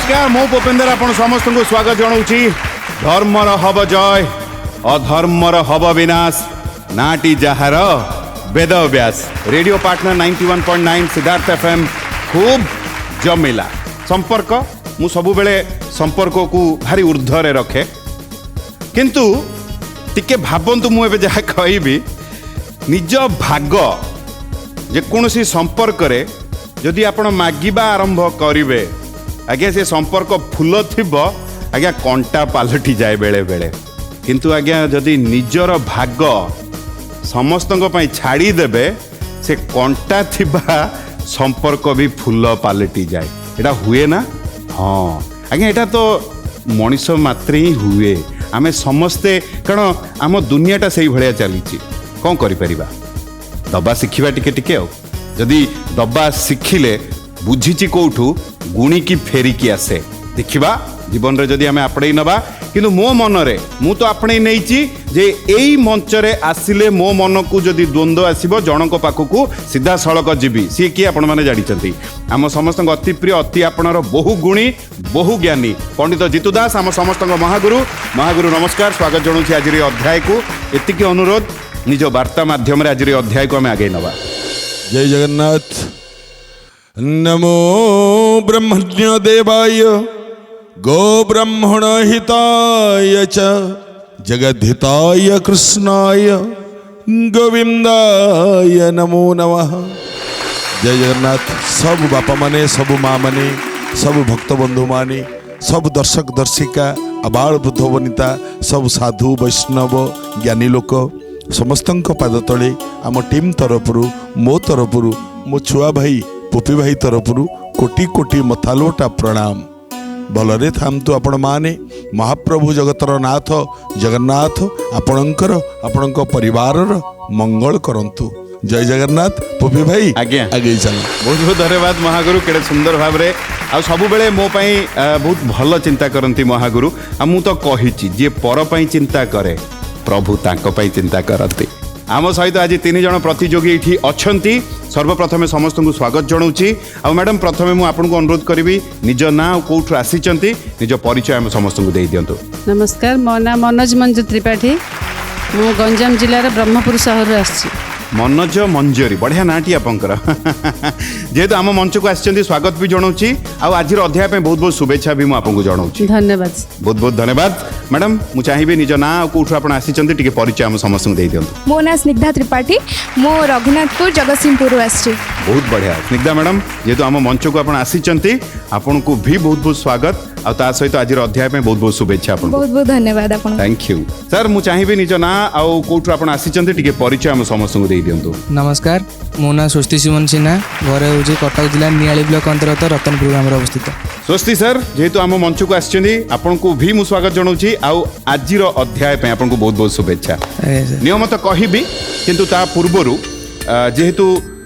नमस्कार मु भूपेंद्र आपण समस्त को स्वागत जनाऊँगी। धर्मर हब जय अधर्मर हब विनाश नाटी जहार Ved Vyas radio partner 91.9 Siddharth FM खूब जमिला संपर्क मु सबु बेले संपर्क को भारी ऊर्ध्वरे रखे किंतु टिके भाबंतु मु एबे जहा कहबी निज भाग जेकोसी संपर्क रे जदि आपण मागिबा आरंभ करिवे आज्ञा से संपर्क फूल थिबो आज्ञा कंटा पालटी जाए बेले बेले किंतु आज्ञा जदि निजर भाग समस्तंक पई छाड़ी देबे से कंटा थिबा संपर्क भी फूल पालटी जाए एटा हुए ना। हाँ आज्ञा एटा तो मनीष मात्रे ही हुए आमे समस्ते कारण आम दुनियाटा से भाया चली कौन करिपरिबा दबा शिखिबा टिके टिके आ जदि दबा शिखिले बुझीची कोठू गुणी की फेरिकी आसे देखिबा जीवन रे जदि आमे आपणे नबा किंतु मो मन रे मु तो आपणे नैची जे एई मंच रे आसिले मो मन को जदि द्वंद्व आसीबो जनक पाखकू सीधा सड़क जीवी सी कि आपण माने जानिचंती आम समस्त अति प्रिय अति आपणर बहु गुणी बहु ज्ञानी पंडित जीतू दास आम समस्त महागुरु महागुरु नमस्कार स्वागत जनाऊँ आज अध्याय को एतिकी अनुरोध निज वार्ता माध्यम रे आज अध्याय को आमे आगे नबा। जय जगन्नाथ। नमो ब्रह्मण्य देवाय गो ब्रह्मण हिताय च जगद्धिताय कृष्णाय गोविंदाय नमो नमः। जय जगन्नाथ। सब बापा माने सब माँ माने सब भक्त बंधु माने सब दर्शक दर्शिका आबाल बुद्ध वनिता सब साधु वैष्णव ज्ञानी लोक समस्तंक पाद तले आम टीम तरफरु मो तरफरु मो छुआ भाई पुपी भाई तरफरु कोटि कोटि मथालोटा प्रणाम। भलरे थामतु आपण माने महाप्रभु जगतर नाथ जगन्नाथ आपणकर आपणक परिवारर मंगल करंतु। जय जगन्नाथ। पुपी भाई आज्ञा आगे चल। बहुत बहुत धन्यवाद महागुरु केड़े सुंदर भाव रे आ सबु बेले मो पई बहुत भल चिंता करंती महागुरु आ मु तो कहिची जे पर पई चिंता करे प्रभु तांको पई चिंता करती। आम सहित आज 3 जन प्रतियोगी ये अच्छी सर्वप्रथम समस्त को स्वागत जनाऊँगी। आ मैडम प्रथमे मु आपन को अनुरोध करी निज ना कौटू आसी निज परिचय आम समस्त को दे दिंतु। नमस्कार मो ना मनोज मंजू त्रिपाठी मु गंजाम जिलार ब्रह्मपुर सहर आसी। मनोज मंजरी बढ़िया नाटी आपंकर जेहेतु आम मंच को आसी स्वागत भी जनाऊँगी। आज अध्याय बहुत बहुत शुभेच्छा भी मुझे जनाऊँगी। धन्यवाद बहुत बहुत धन्यवाद। मैडम मु चाहिए निज ना कौटू आप आसी परिचय आम समस्त को दे दिंतु। मो ना स्निग्धा त्रिपाठी मो रघुनाथपुर जगतसिंहपुर आसी। बहुत बढ़िया स्निग्धा मैडम जेहेतु आम मंच को आसी आपन को भी बहुत बहुत स्वागत आ ता सहित आज अध्याय में बहुत बहुत शुभेच्छा आपन बहुत बहुत धन्यवाद आपन। थैंक यू सर मु चाहिए निज ना आउ कोठु आपन आसी परिचय आम समस्त को दे दिंतु। नमस्कार मो ना स्वस्ति सुमन सिन्हा घर हूँ कटक जिला नियाली ब्लॉक अंतर्गत रतनपुर ग्राम अवस्थित। स्वस्ति सर जेहेतु आम मंच को आसी आपन को भी मु स्वागत जनाऊँगी आउ आज अध्याय पे आपन को बहुत बहुत शुभेच्छा। नियम तो कहबी किंतु ता पूर्वरु जेहेतु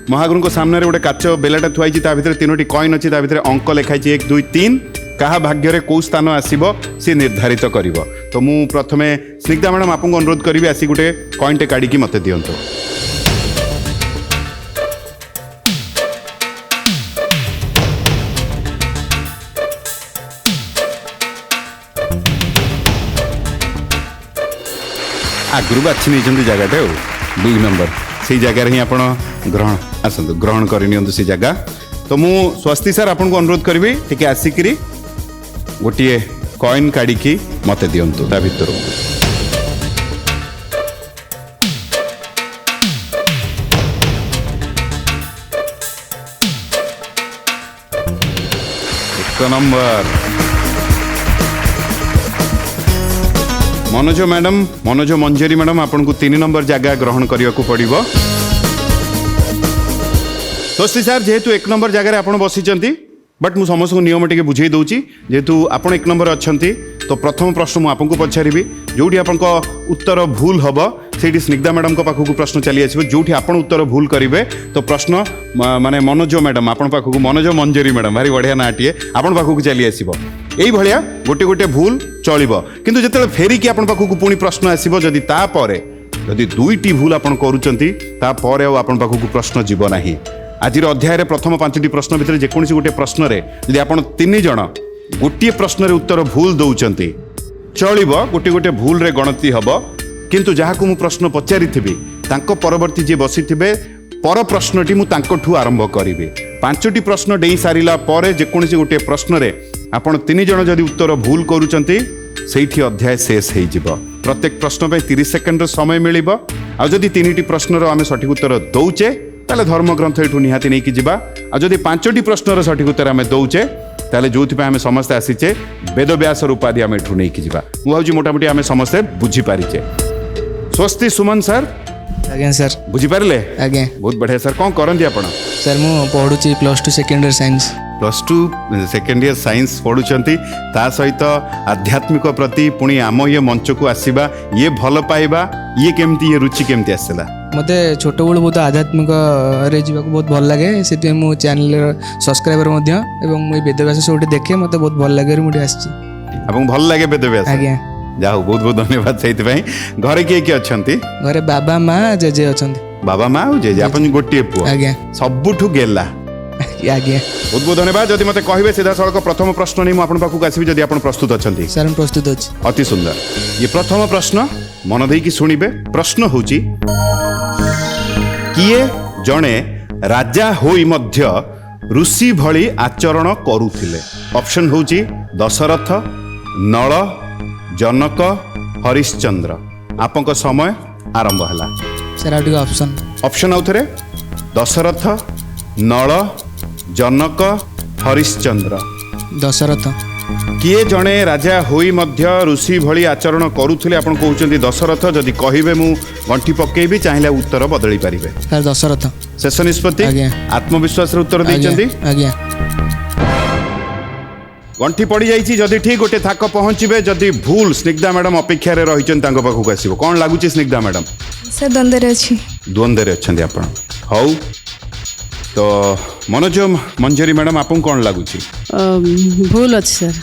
महागुरु सामने गोटे काच बेलाटा थुआई भितर 3टी कॉइन अच्छी भितर अंक लिखाई 1 2 3 क्या भाग्य कौ स्थान आसब सी निर्धारित कर। तो मु प्रथमे स्निग्धा मैडम आपको अनुरोध करी आसी गोटे कॉइनटे काढ़ी मत दिंतु। आगु बाछी नहीं जगटे 2 नंबर से जगार ही आप ग्रहण आसतु ग्रहण करनी से जगह। तो मु स्वस्ति सर आपको अनुरोध करी टी आसिक गोटे कॉइन काढ़ी मत दिंतु ता भितर। एक नंबर मनोज मैडम मनोज मंजरी मैडम आपन को 3 नंबर जगह ग्रहण करने को पड़ो। स्वस्ति सर जेहेतु 1 नंबर जगह आप बसी बट मु समस्त को नियम टे बुझे दूची जेहेतु आप 1 नंबर अच्छा तो प्रथम प्रश्न मुझे पचारि जोटी आप उत्तर भूल हम से स्निग्धा मैडम को पाखक प्रश्न चली आसो जो आप उत्तर भूल करेंगे तो प्रश्न माने मनोज मैडम आप पाखक मनोज मंजरी मैडम भारी बढ़िया नाटे आप पाखक चली आसो यही भाया गोटे गोटे भूल चलो किंतु जिते फेरिकी आप पाखक पुणी प्रश्न आसो जदि तापर जदि 2टी भूल आप करुँचापर आप पाखक प्रश्न जीव ना। आज अध्याय प्रथम 5टी प्रश्न भितर जेकोसी गोटे प्रश्न रे यदि आप 3 जण गोटे प्रश्न उत्तर भूल दौरान चलिब गोटे गोटे भूल रे गणति हब किंतु जहाँ को मु प्रश्न पचारि परवर्ती जी बसी पर प्रश्नटी मुझू आरंभ करी 5टी प्रश्न डे सारा पर जेकोसी गोटे प्रश्न रे आपण 3 जन जदि उत्तर भूल करूचंती सेठी अध्याय शेष हो प्रत्येक प्रश्न पे 30 सेकंड समय मिल आदि 3टी प्रश्नर आम सठिक उत्तर दौचे ताले धर्मग्रंथ एठू निहाती नहीं कि जिबा आदि 5टी प्रश्नर सठिक उत्तर आम दौचे ताले जोथि आम समस्ते आसीचे वेदव्यास उपाधि आम एठू नहीं कि जिबा मु भावुची मोटामोटी आम समस्ते बुझी पारिचे। स्वस्ति सुमन सर आज्ञा सर बुझी पारले आज्ञा बहुत बढ़िया सर कौन करंदी आपण सर मु पढ़ुची +2 second year science +2 second year science पढ़ुचंती ता सहित आध्यात्मिक प्रति पुणी आम ये मंच को आसीबा ये भल पाइबा ये केमती ये रुचि केमती आसला मते छोट बेलू बहुत आध्यात्मिक रे जीवा बहुत भल लगे से मो चैनल सब्सक्राइबर मध्य एवं मु वेदव्यास शो देखे मते बहुत भल लगे मुझे आसी आपन भल लगे वेदव्यास आज्ञा जाओ बहुत बहुत धन्यवाद सेति पई घरे किए किए अछंती घरे बाबा माँ जेजे अछंती बाबा माँ और जेजे आपन गोटिए पुआ आज्ञा सबुठु गेला आज्ञा बहुत बहुत धन्यवाद जदि मते कहिबे सीधा सड़क प्रथम प्रश्न नहीं मु आपन पाखु आसीबी जदि आपन प्रस्तुत अछंती सर हम प्रस्तुत अछि अति सुंदर ये प्रथम प्रश्न मन देई की सुनिबे प्रश्न होची किए जणे राजा होई मध्य ऋषि भली आचरण करूथिले ऑप्शन होची दशरथ नल जनक हरिश्चंद्र आपंक समय आरंभ हला सर आउट ऑप्शन ऑप्शन आउथरे दशरथ नल जनक हरिश्चंद्र दशरथ किए जणे राजा होई मध्य ऋषि भली आचरण करूथिले आपण कहउचंती दशरथ जदि कहिबे मु गंठी पकेइबी चाहिले उत्तर बदली पारिबे सर दशरथ शेष निष्पत्ति आज्ञा। आत्मविश्वास रे उत्तर दैचंती आज्ञा गंठी पड़ी जाइछि जदि ठीक गोटे थाक पहुँचबे जदि भूल स्निग्धा मैडम अपेक्षा रे रहिचन तांको पाखु आसीबो कोन लागुछि स्निग्धा मैडम सर द्वंद्व अच्छी द्वंद्व रे अछंती आपण हौ तो मनोज मंजरी मैडम आपन कोन लागुछि भूल अच्छी सर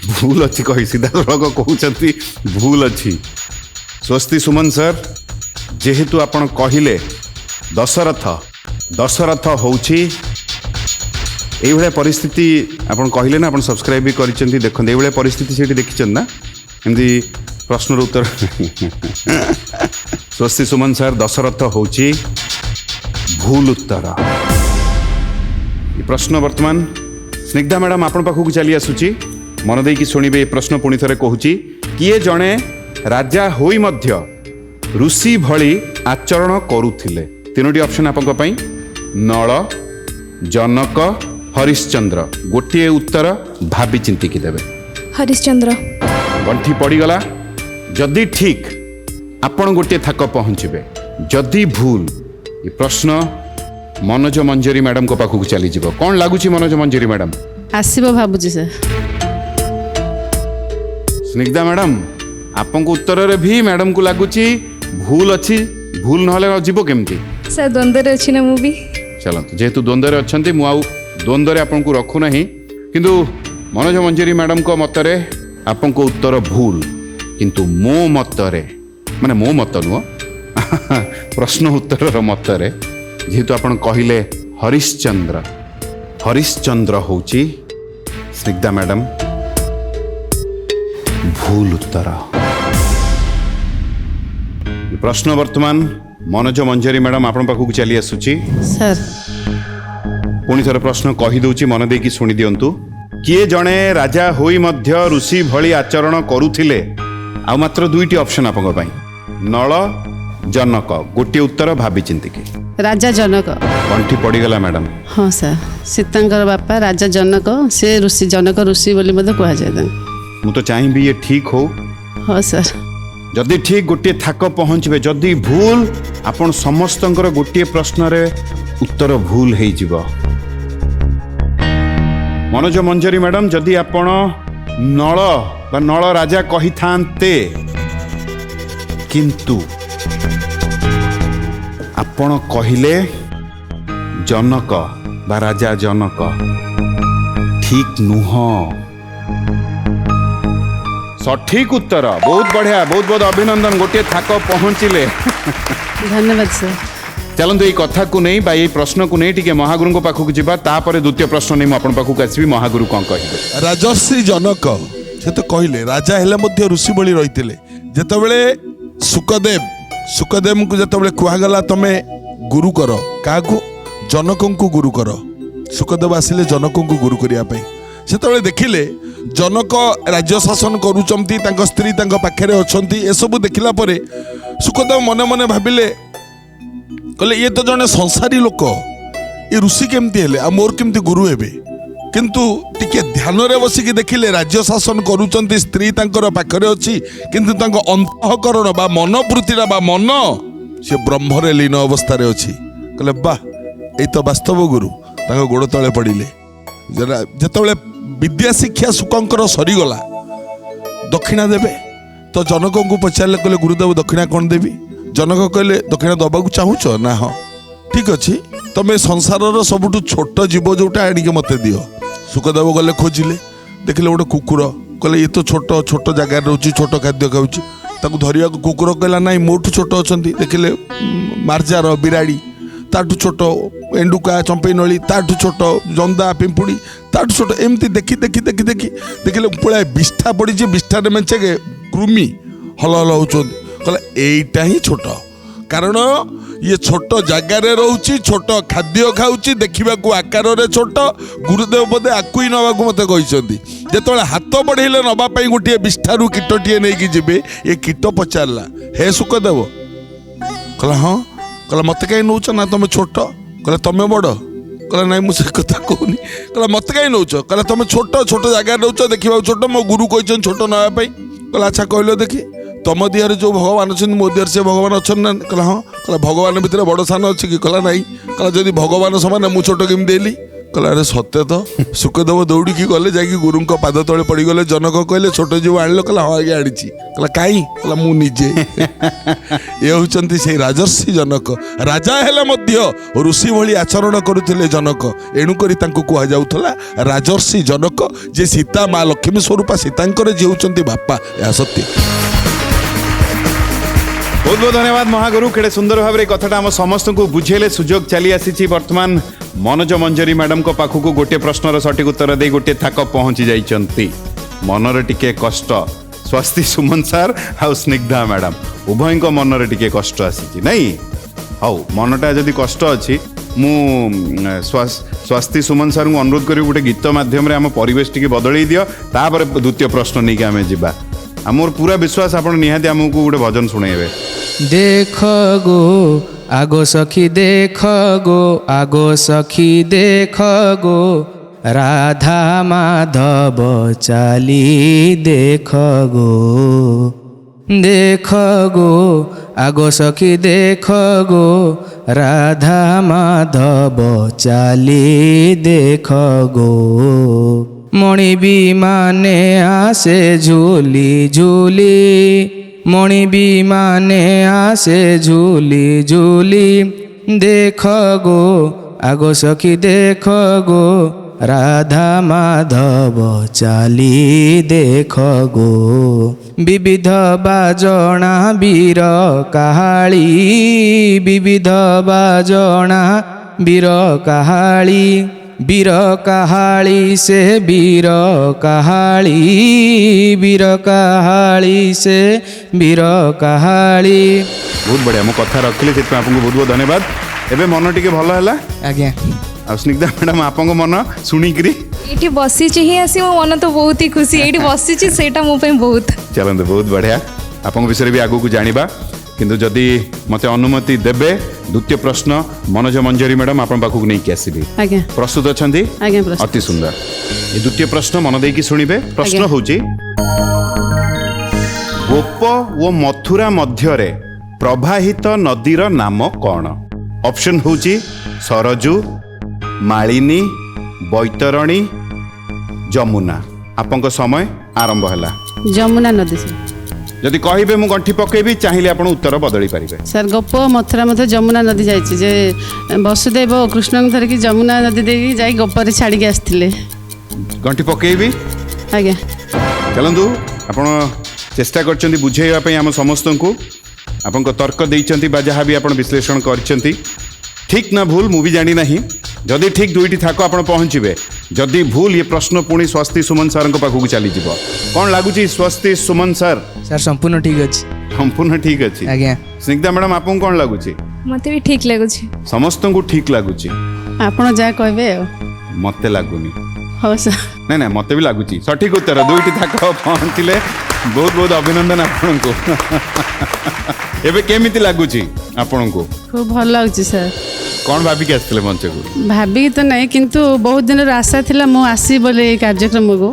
भूल अच्छी कही सीधा सड़क कहते भूल अच्छी स्वस्ति सुमन सर जेहेतु आपण कहले दशरथ दशरथ होउछि एई भलिया परिस्थिति आपण कहले ना आपण सब्सक्राइब भी करिसेंती देखंते एई भलिया परिस्थिति सेठी देखिछन ना एमदी प्रश्नर उत्तर स्वस्ति सुमन सर दशरथ होउछि भूल उत्तर ये प्रश्न वर्तमान स्निग्धा मैडम आपण पाखु चली आसुची मन देकी शुणिबे प्रश्न पुणी थे कहूँ किए जड़े राजा होई मध्य ऋषि भली आचरण करूथिले 3टी ऑप्शन आपको नल जनक हरिश्चंद्र गोटे उत्तर भाभी चिंतिकी देवे हरिश्चंद्र गंठी पड़गला जदि ठीक आपण गोटे थाक पहुँचे जदि भूल ये प्रश्न मनोज मंजरी मैडम को पाखु चली जीवो कौन लगुच मनोज मंजरी मैडम आसीबो भाबुजी सर स्निग्धा मैडम आपन को उत्तर रे भी मैडम को लगुची भूल अच्छी भूल नहले जीवो केमती सर द्वंद्व अच्छी ना मुवी चलो जेहेतु द्वंद्व अच्छी मु आउ द्वंद्व आपन को रखु नहीं किंतु मनोज मंजरी मैडम को मतरे आपन को उत्तर भूल किंतु मो मतरे माने मो मत नुह प्रश्न उत्तर मतरे जेहेतु आपन कहले हरिश्चंद्र हरिश्चंद्र होची स्निग्धा मैडम भूल उत्तर प्रश्न वर्तमान मनोज मंजरी मैडम आपण पाखु चली आसुची सर पुणी थोड़े प्रश्न कही दूची मन देकी शुणी दियंतु किए जड़े राजा होई मध्य ऋषि भली आचरण करूथिले आ मात्र 2टी ऑप्शन आपन पई नल जनक गोटे उत्तर भाभी चिंतिकी राजा जनक कंठी पड़गला मैडम हाँ सर सीतांकर बापा राजा जनक से ऋषि जनक ऋषि बोली मते कहा जाय मु तो चाहिए ये ठीक हो हाँ सर जदि ठीक गोटे थाक पहुँचे जदि भूल आपण समस्तंकर गोटे प्रश्न रे उत्तर भूल हो जीव मनोज मंजरी मैडम जदि आपण नल बा नल राजा कही थांते किंतु आपण कहिले जनक बा राजा जनक ठीक नुह सठिक उत्तर बहुत बढ़िया बहुत बहुत अभिनंदन गोटे थाक पहुँचिले धन्यवाद सर चलतु ये कथा को नहीं बा ये प्रश्न को नहीं टिके महागुरु पाखक जा तापर द्वितीय प्रश्न नहीं मुझे पाखक आसवि महागुरु कौन कहे राजर्षि जनक से तो कहले राजा हेले मध्य ऋषि भली रही जेतबेले सुखदेव को जेतबेले कुहागला तमे गुरु कर क्या जनक को गुरु कर सुखदेव आसिले जनक को गुरु करने से देखिले जनक राज्य शासन करुचंती तांको स्त्री तांको पाखरे अछंती ए सब देखिला परे सुखदेव मने मने भाबिले कहले ये तो जने संसारी लोक ये ऋषि केमती हेले आ मोर केमती गुरु हेबे किंतु टिके ध्यान रे बसिकी देखिले राज्य शासन करुचंती स्त्री तांकर पाखरे अछि किंतु तांको अंतःकरण बा मनोवृत्तिरा बा मन से ब्रह्म रे लीन अवस्था रे अछि कहले बा ए तो वास्तव गुरु तांको गोड़ तळे पड़िले जेतबेले विद्या शिक्षा सुखंकर सरीगला दक्षिणा देवे तो जनक को पचारे कहले गुरुदेव दक्षिणा कौन देवी जनक कहले दक्षिणा दबाक चाहूच ना हाँ ठीक अच्छे तुम संसार सबुठ छोट जीव जोटा आणिक मत दियो सुखदेव गले खोजिले देखिले गोटे कुकुर कहले ये तो छोट छोट जगार रोचे छोट खाद्य खाऊँ धरिया कुकुर कहला ना मोठू छोट अच्छा देखिले मार्जार बिराड़ी ताठू छोट एंडुका चंपई नली ताठू छोट जंदा पिंपुड़ी ताठू छोट एमती देखी देखी देखी देखी देखिले पुरा विष्ठा पड़ी विष्ठा मेचे कृमि हल हल हो कहला एटा ही छोट कारण ये छोट जगार रोची छोट खाद्य खाऊँ देखा आकार रे छोट गुरुदेव पदे आकु नवा मत कहते जिते हाथ बढ़ेले नवापाई गोटे विष्ठारू कीटटे नहीं जी ये कीट पचारा हे सुखदेव कहला हाँ कहला मत कहीं नौच ना तुम छोट कहला तुम बड़ कहला ना मुझे कथा कहूनी कहला मत कहीं नौच कहला तुम छोट छोट जगह नौच देखा छोट मो गुरु कहते छोट नापी कहला अच्छा कहल देखी तुम दिहर जो भगवान अच्छे मो दिहर से भगवान अच्छा ना कहला हाँ कहला भगवान भितर बड़ सान अच्छी कि कहला ना कहला जब भगवान समान मु छोट केमी देली कहला अरे सत्य तो सुखदेव दौड़ी गले जा गुरु पाद तले पड़गले जनक कहले छोट जीव आनिल कहला हाँ आगे आनी कहला कहीं कहला मु निजे ये होचंती से राजर्षि जनक राजा हेले मध्य ऋषि भली आचरण करुथिले जनक एणुकरी तांको कुहा जाउथला राजर्षि जनक जे सीता माँ लक्ष्मी स्वरूपा सीतांकर जे होचंती बापा या सत्य बहुत बहुत धन्यवाद महागुरु केड़े सुंदर भाव में कथाटा आम समस्त को बुझेले सुजोग चली आसी वर्तमान मनोज मंजरी मैडम को पाखक गोटे प्रश्नर सठिक उत्तर दे गोटे थाक पहुंची जाइछंती मनर टिके कष्ट स्वस्ति सुमन सार आ स्निग्धा मैडम उभय मनर टिके कष्ट आसी नहीं हाउ मनटा जदि कष्ट अच्छी मु स्वस्ति सुमन सार को अनुरोध करी गोटे गीत माध्यम आम परिवेश टिके बदल दियो तापर द्वितीय प्रश्न नहीं आम जा आमर पूरा विश्वास आप निहाती आमको गोटे भजन शुणेबे देख गो आगो सखी देख गो आगो सखी देख गो राधा माधव चाली देख गो देख गो आगो सखी देख गो राधा माधव चाली देख गो मणि विमाने आसे झूली झूली मणि विमाने आसे झूली झूली देख गो आगो सखी देख गो राधा माधव चाली देख गो विविध बाजणा वीर काहाली विविध बाजणा वीर काहाली वीर काहाली से वीर काहाली वीर काहाली से वीर काहाली बहुत बढ़िया मो कथा रखिली से आपको बहुत बहुत धन्यवाद एबे मन टिके भल हैला आज्ञा आ स्निग्धा मैडम आपको मन शुणिकी ये बसी ही आसी मो मन तो बहुत ही खुशी ये बसी सेटा मो पे बहुत चलते बहुत बढ़िया आपन विषय भी आगू को जानिबा किंतु जदि मते अनुमति देबे द्वितीय प्रश्न मनोज मंजरी मैडम आपन पाखु नहीं के आसीबी आज्ञा प्रस्तुत अछंती आज्ञा प्रस्तुत अति सुंदर ये द्वितीय प्रश्न मन देई की सुनिबे प्रश्न आज्ञा। होची गोप वो मथुरा मध्य रे प्रवाहित नदीर नाम कौन ऑप्शन होची सरजू मालिनी बैतरणी जमुना आपन समय आरंभ हला जमुना नदी से जदि कहिबे मु गंठी पकेबी चाहिए आपण उत्तर बदली पारिबे सर गोप मथुरा मध्य जमुना नदी जाइए जे वसुदेव कृष्ण को धरिकी जमुना नदी देकी जाई गोपर छाड़ी के आसथिले गंठी पकेबी आज्ञा चलंतु आपण चेष्टा करछंती बुझेଇବା ପାଇଁ ଆମ ସମସ୍ତଙ୍କୁ ଆପଣଙ୍କ ତର୍କ ଦେଇଛନ୍ତି ବା ଯାହା ବି ଆପଣ ବିଶ୍लेषण କରିଛନ୍ତି ठीक ना भूल मुझे जानी ना जदि ठीक दुईटी थाक आप पहुँचे जदि भूल ये प्रश्न पुणी स्वस्ति सुमन सर पाखक चली कौन लगुच स्वस्ति सुमन सर ସାର୍ ସମ୍ପୂର୍ଣ୍ଣ ଠିକ୍ ଅଛି संपूर्ण ठीक अच्छे ଆଜ୍ଞା स्निग्धा मैडम आपको कौन लगुच मते भी ठीक लाଗୁଛି समस्त को ठीक लगुच ଆପଣ ଯାହା କହିବେ ଆଉ मत लगुनि ହଉ ସାର୍ ना ना मत भी लगुच सठिक उत्तर दुईटी थाक पहुँचले बहुत बहुत अभिनंदन आपको एबे केमिति लगुच आपको ଖୁବ୍ ଭଲ ଲାଗୁଛି ସାର୍ कौन भाविक आसते मंच को ଭାବିକି ତ ନାହିଁ କିନ୍ତୁ ବହୁତ ଦିନର ଆଶା ଥିଲା ମୁଁ ଆସିବି ବୋଲି ଏଇ କାର୍ଯ୍ୟକ୍ରମକୁ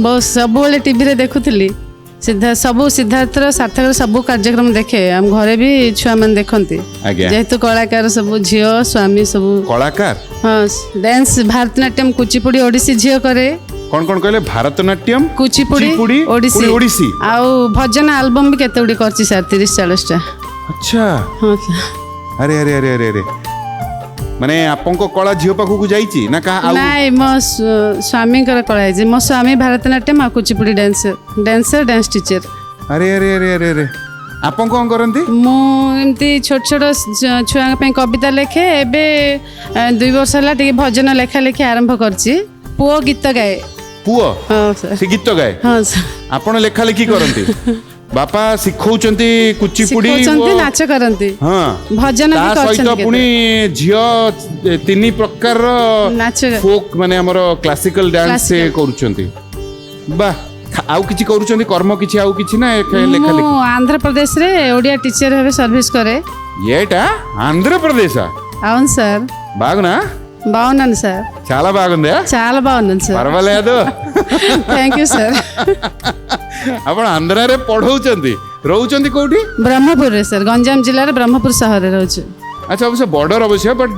ବହୁତ ସବୁବେଳେ ଟିଭିରେ ଦେଖୁଥିଲି ସବୁ ସିଦ୍ଧାର୍ଥର ସାର୍ଥକର ସବୁ କାର୍ଯ୍ୟକ୍ରମ ଦେଖେ ଆମ ଘରେ ବି ଛୁଆମାନେ ଦେଖନ୍ତି ଆଜ୍ଞା। ଯେହେତୁ କଳାକାର ସବୁ ଝିଅ ସ୍ୱାମୀ ସବୁ कलाकार ହଁ ଡ୍ୟାନ୍ସ ଭାରତନାଟ୍ୟମ କୁଚିପୁଡ଼ି ଓଡ଼ିଶୀ ଝିଅ କରେ कौन कौन कहले भारतनाट्यम କୁଚିପୁଡ଼ି ओडिसी ओडिसी ଆଉ ଭଜନ ଆଲବମ୍ ବି କେତେ ଗୁଡ଼ିଏ କରିଛି ସାର୍ 30-40ଟା अच्छा ହଁ ସାର୍ अरे अरे अरे अरे अरे माने आपनको कला झियो पाखु जाईची ना का आउ ନାଇଁ ମୋ ସ୍ୱାମୀଙ୍କର କଳା ହେଇଛି ମୋ ସ୍ୱାମୀ ଭାରତନାଟ୍ୟମ ଆଉ କୁଚିପୁଡ଼ି ଡ୍ୟାନ୍ସର ଡ୍ୟାନ୍ସ ଟିଚର अरे अरे अरे अरे अरे आपन कौन करंती ମୁଁ ଏମିତି ଛୋଟ ଛୋଟ ଛୁଆଙ୍କ ପାଇଁ କବିତା ଲେଖେ ଏବେ 2 ବର୍ଷ ହେଲା ଟିକେ ଭଜନ ଲେଖା ଲେଖି ଆରମ୍ଭ କରିଛି ପୁଅ ଗୀତ ଗାଏ पुओ ହଁ ସାର୍ से गीत गाए ହଁ ସାର୍ आपण लेखा लेखी करंती बापा शिखौचंती कुचिपुडी ଶିଖଉଛନ୍ତି ନାଚ କରନ୍ତି हां ଭଜନ ବି ତା ସହିତ କରୁଛନ୍ତି ପୁଣି ଝିଅ ତିନି ପ୍ରକାରର ନାଚ ଫୋକ୍ ମାନେ ଆମର କ୍ଲାସିକାଲ ଡ୍ୟାନ୍ସ ସେ Classical। କରୁଛନ୍ତି ବା ଆଉ କିଛି କରୁଛନ୍ତି କର୍ମ କିଛି ଆଉ କିଛି ନା ଲେଖା ମୁଁ ଆନ୍ଧ୍ରପ୍ରଦେଶରେ ଓଡ଼ିଆ ଟିଚର ଭାବେ ସର୍ଭିସ କରେ ఏటా ఆంధ్రప్రదేశ్ అవును సార్ బాగునా బాగున్నాను సార్ చాలా బాగుందా చాలా బాగున్నాను సార్ పర్వాలేదు థ్యాంక్ యూ సార్ ଆପଣ ଆନ୍ଧ୍ରାରେ ପଢଉଛନ୍ତି ରହୁଛନ୍ତି କୋଉଠି ବ୍ରହ୍ମପୁରରେ ସାର୍ ଗଞ୍ଜାମ ଜିଲ୍ଲାର ବ୍ରହ୍ମପୁର ସହରରେ ରହୁଛୁ ଆଚ୍ଛା ଅବଶ୍ୟ ବର୍ଡର ଅବଶ୍ୟ ବଟ୍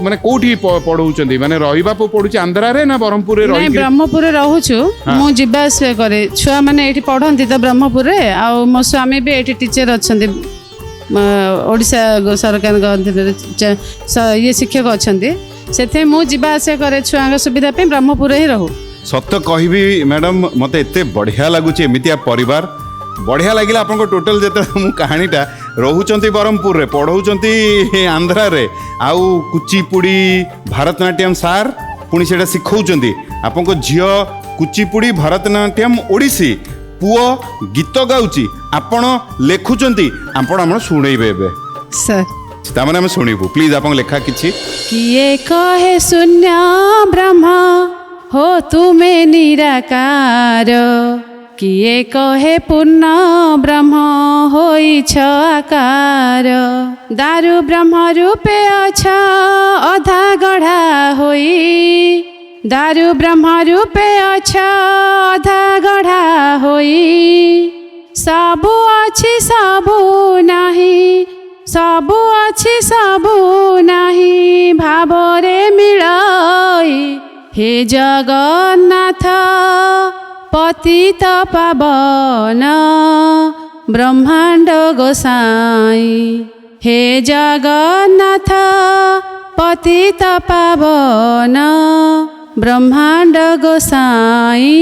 ମାନେ କୋଉଠି ପଢଉଛନ୍ତି ମାନେ ରହିବାକୁ ପଡୁଛି ଆନ୍ଧ୍ରାରେ ନା ବ୍ରହ୍ମପୁରରେ ନାଇଁ ରହିକି ବ୍ରହ୍ମପୁରରେ ରହୁଛୁ ମୁଁ ଯିବା ଆସିବା କରେ ଛୁଆମାନେ ଏଇଠି ପଢନ୍ତି ତ ବ୍ରହ୍ମପୁରରେ ଆଉ ମୋ ସ୍ୱାମୀ ବି ଏଇଠି ଟିଚର ଅଛନ୍ତି ଓଡ଼ିଶା ସରକାରଙ୍କ ଅଧୀନରେ ଇଏ ଶିକ୍ଷକ ଅଛନ୍ତି ସେଥିପାଇଁ ମୁଁ ଯିବା ଆସିବା କରେ ଛୁଆଙ୍କ ସୁବିଧା ପାଇଁ ବ୍ରହ୍ମପୁରରେ ହିଁ ରହୁ ସତ କହିବି ମ୍ୟାଡାମ ମତେ ଏତେ ବଢିଆ ଲାଗୁଛି ଏମିତିଆ ପରିବାର ବଢିଆ ଲାଗିଲା ଆପଣଙ୍କ ଟୋଟାଲ ଯେତେବେଳେ ମୁଁ କାହାଣୀଟା ରହୁଛନ୍ତି ବ୍ରହ୍ମପୁରରେ ପଢଉଛନ୍ତି ଆନ୍ଧ୍ରାରେ ଆଉ କୁଚିପୁଡ଼ି ଭାରତନାଟ୍ୟମ ସାର୍ ପୁଣି ସେଇଟା ଶିଖଉଛନ୍ତି ଆପଣଙ୍କ ଝିଅ କୁଚିପୁଡ଼ି ଭାରତନାଟ୍ୟମ ଓଡ଼ିଶୀ ପୁଅ ଗୀତ ଗାଉଛି ଆପଣ ଲେଖୁଛନ୍ତି ଆପଣ ଆମର ଶୁଣେଇବେ ଏବେ ସାର୍ ତାମାନେ ଆମେ ଶୁଣିବୁ ପ୍ଲିଜ ଆପଣଙ୍କ ଲେଖା କିଛି କିଏ କହେ ଶୂନ୍ୟ ବ୍ରହ୍ମ हो तुमे निराकार किए कहे पूर्ण ब्रह्म होइछ आकार दारु ब्रह्म रूपे अछ अधा गढ़ा होई दारु ब्रह्म रूपे अछ अधा गढ़ा होई सबु अछि सबु नाही सबु अछि सबु नाही भावरे मिलाई हे जगन्नाथ पतित पावन ब्रह्मांड गोसाई हे जगन्नाथ पतित पावन ब्रह्मांड गोसाई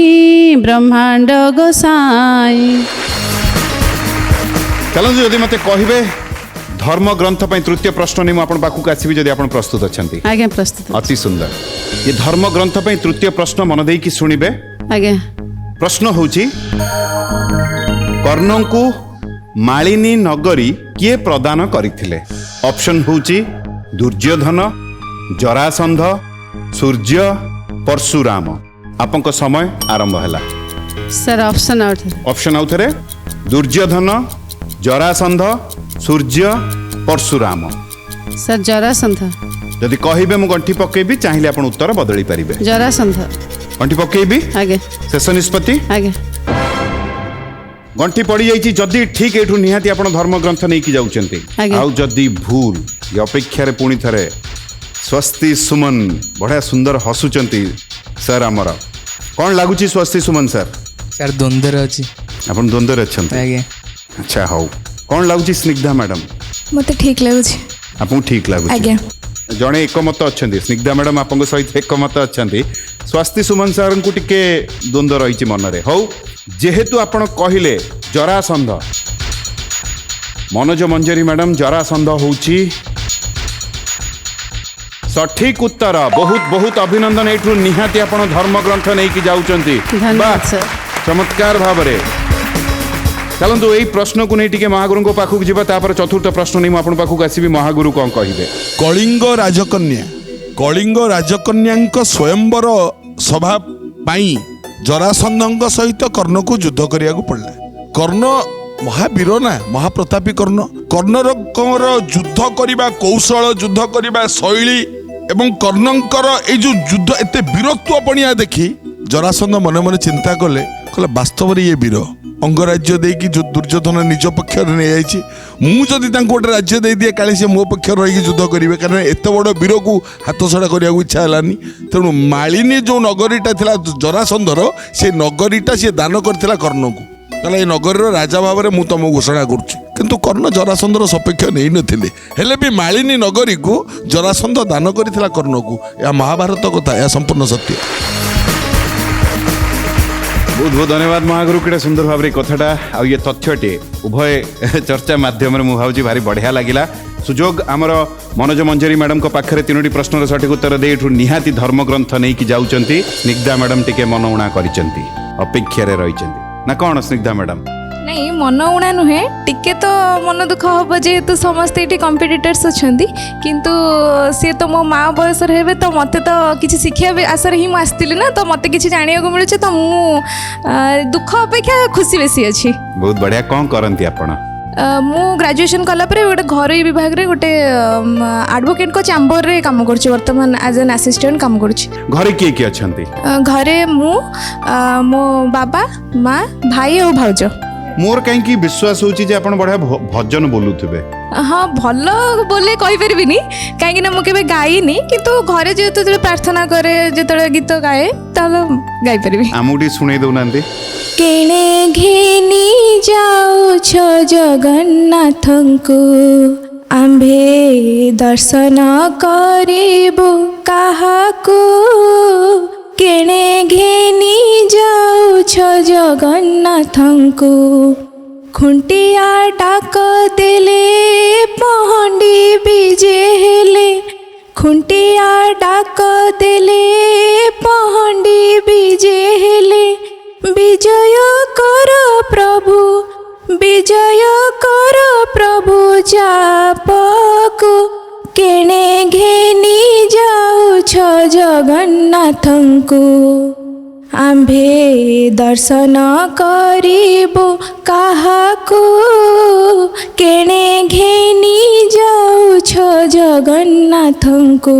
ब्रह्मांड गोसाई चलନ୍ତୁ ଯଦି ମତେ କହିବେ धर्म ग्रंथ पर तृतीय प्रश्न नहीं मुझे पाखक आसवि जदि आप प्रस्तुत अच्छा आज्ञा प्रस्तुत अति सुंदर ये धर्म ग्रंथ पर तृतीय प्रश्न मन देकी शुणिबे आज्ञा प्रश्न होची कर्ण को मालिनी नगरी किए प्रदान करथिले ऑप्शन होची दुर्योधन जरासंध सूर्य परशुराम आपन समय आरंभ हैला सर ऑप्शन आउट रे दुर्योधन जरासंध सूर्य परशुराम सर जरासंध जदि कहिबे मु गंठी पकेबी चाहिए आपण उत्तर बदली पारिबे जरासंध गंठी पकेबी आगे शेष निष्पत्ति आगे गंठी पड़ी जाइछि जदि ठीक एठु निहाती आपण धर्म ग्रंथ नै कि जाउचंती आगे। आउ जदि भूल ये अपेक्षा रे पुणी थरे स्वस्ति सुमन बड़ा सुंदर हसुचंती सर हमर कोन लागुची स्वस्ति सुमन सर सर द्वंद्व अछि आपण द्वंद्व रे अछंती आगे अच्छा हौ कौन लगुच स्निग्धा मैडम मते ठीक लाଗୁଛି आपको ठीक लगुच आज्ञा जड़े एकमत अच्छा स्निग्धा मैडम आप सहित एकमत अच्छा स्वस्ति सुमन सर को टिके द्वंद्व रही मन में हौ जेहेतु आपण कहले जरासंध मनोज मंजरी मैडम जरासंध होची सठिक उत्तर बहुत बहुत अभिनंदन एठू निहाती आपण धर्म ग्रंथ नहीं कि जाउचंती धन्यवाद सर। चमत्कार भावरे चलतु यही प्रश्न को नहीं टिके महागुरु को पाखक जीवा तापर चतुर्थ प्रश्न नहीं आपण पाखक आसीबी महागुरु कौन कहिबे कलिंग राजकन्या स्वयंवर सभा पाई जरासंध सहित कर्ण को युद्ध करिया पड़ला। कर्ण महावीर ना महाप्रतापी कर्णर युद्ध करने कौशल युद्ध करने शैली एवं कर्णंकर ए जो युद्ध एते वीरत्व पणिया देखी जरासंध मने मने चिंता कले वास्तव ये वीर अंगराज्य देकी जो दुर्योधन निज पक्ष नहीं मुझे गोटे राज्य दे दिए काले से मो पक्ष रही युद्ध करेंगे कारण एत बड़ वीर को हाथ छड़ा करने को इच्छा है तेणु मालिनी जो नगरीटा थिला जरासंधर से नगरीटा सी दान करथिला कर्ण को ताले नगर राजा भाव में तुम घोषणा करुँच कर्ण जरासंधर सपेक्ष नहीं नथिले हेले भी मालिनी नगरी को जरासंध दान करथिला कर्ण को या महाभारत कथा या संपूर्ण सत्य। बहुत बहुत धन्यवाद महागुरु केड़े सुंदर भाव रे कथाटा आ ये तथ्यटे उभय चर्चा माध्यम रे मु भावजी भारी बढ़िया लागिला सुजोग आमर मनोज मंजरी मैडम को पाखरे तीनोटी प्रश्नर सठिक उत्तर दे एठू निहाती धर्म ग्रंथ नहीं कि जाउचंती स्निग्धा मैडम टिके मनउणा करिचंती अपेक्षा रे रहिचंती ना कौन स्निग्धा मैडम नहीं मन उणा नुहे टिके तो मन दुख हम जेहेतु समस्ते ये कम्पिटिटर्स अच्छा किंतु सी तो मो माँ बयस हे तो मत तो किसी शिक्षा आशा ही मुझे ना तो मत कि जाना मिलूँ तो मु दुख अपेक्षा खुशी बेसी अच्छी। बहुत बढ़िया कौन करती आपण मु ग्रेजुएशन कलापर गोटे घर विभाग रे गोटे एडवोकेट को चैम्बर रे काम करछि वर्तमान एज एन असिस्टेंट काम करछि। घरे किए किए अछंती घरे मु मो बाबा माँ भाई और भाउज मोर कहीं विश्वास होची जे आपण बढ़िया भजन बोलुथिबे हाँ भल बोले कही पारिबिनी कहीं ना मुझे गाइनी किंतु घरे जेहेतु जो प्रार्थना करे जो गीत गाए तालो गाई पारिबी आमुटी सुनै दउनांती केणे घेनी जाउछ जगन्नाथंकु आम्भे दर्शन करिबु काहाकु केणे घेनी जाउछ जगन्नाथंकु खुंटिया डाक देले पहंडी बीजे हेले खुंटिया डाक देले पहंडी बीजे हेले विजय कर प्रभु जापकु केणे घेनी जाउछ जगन्नाथंकु आम्भे दर्शन करिबु काहाकु केणे घेनी जाउछ जगन्नाथंकु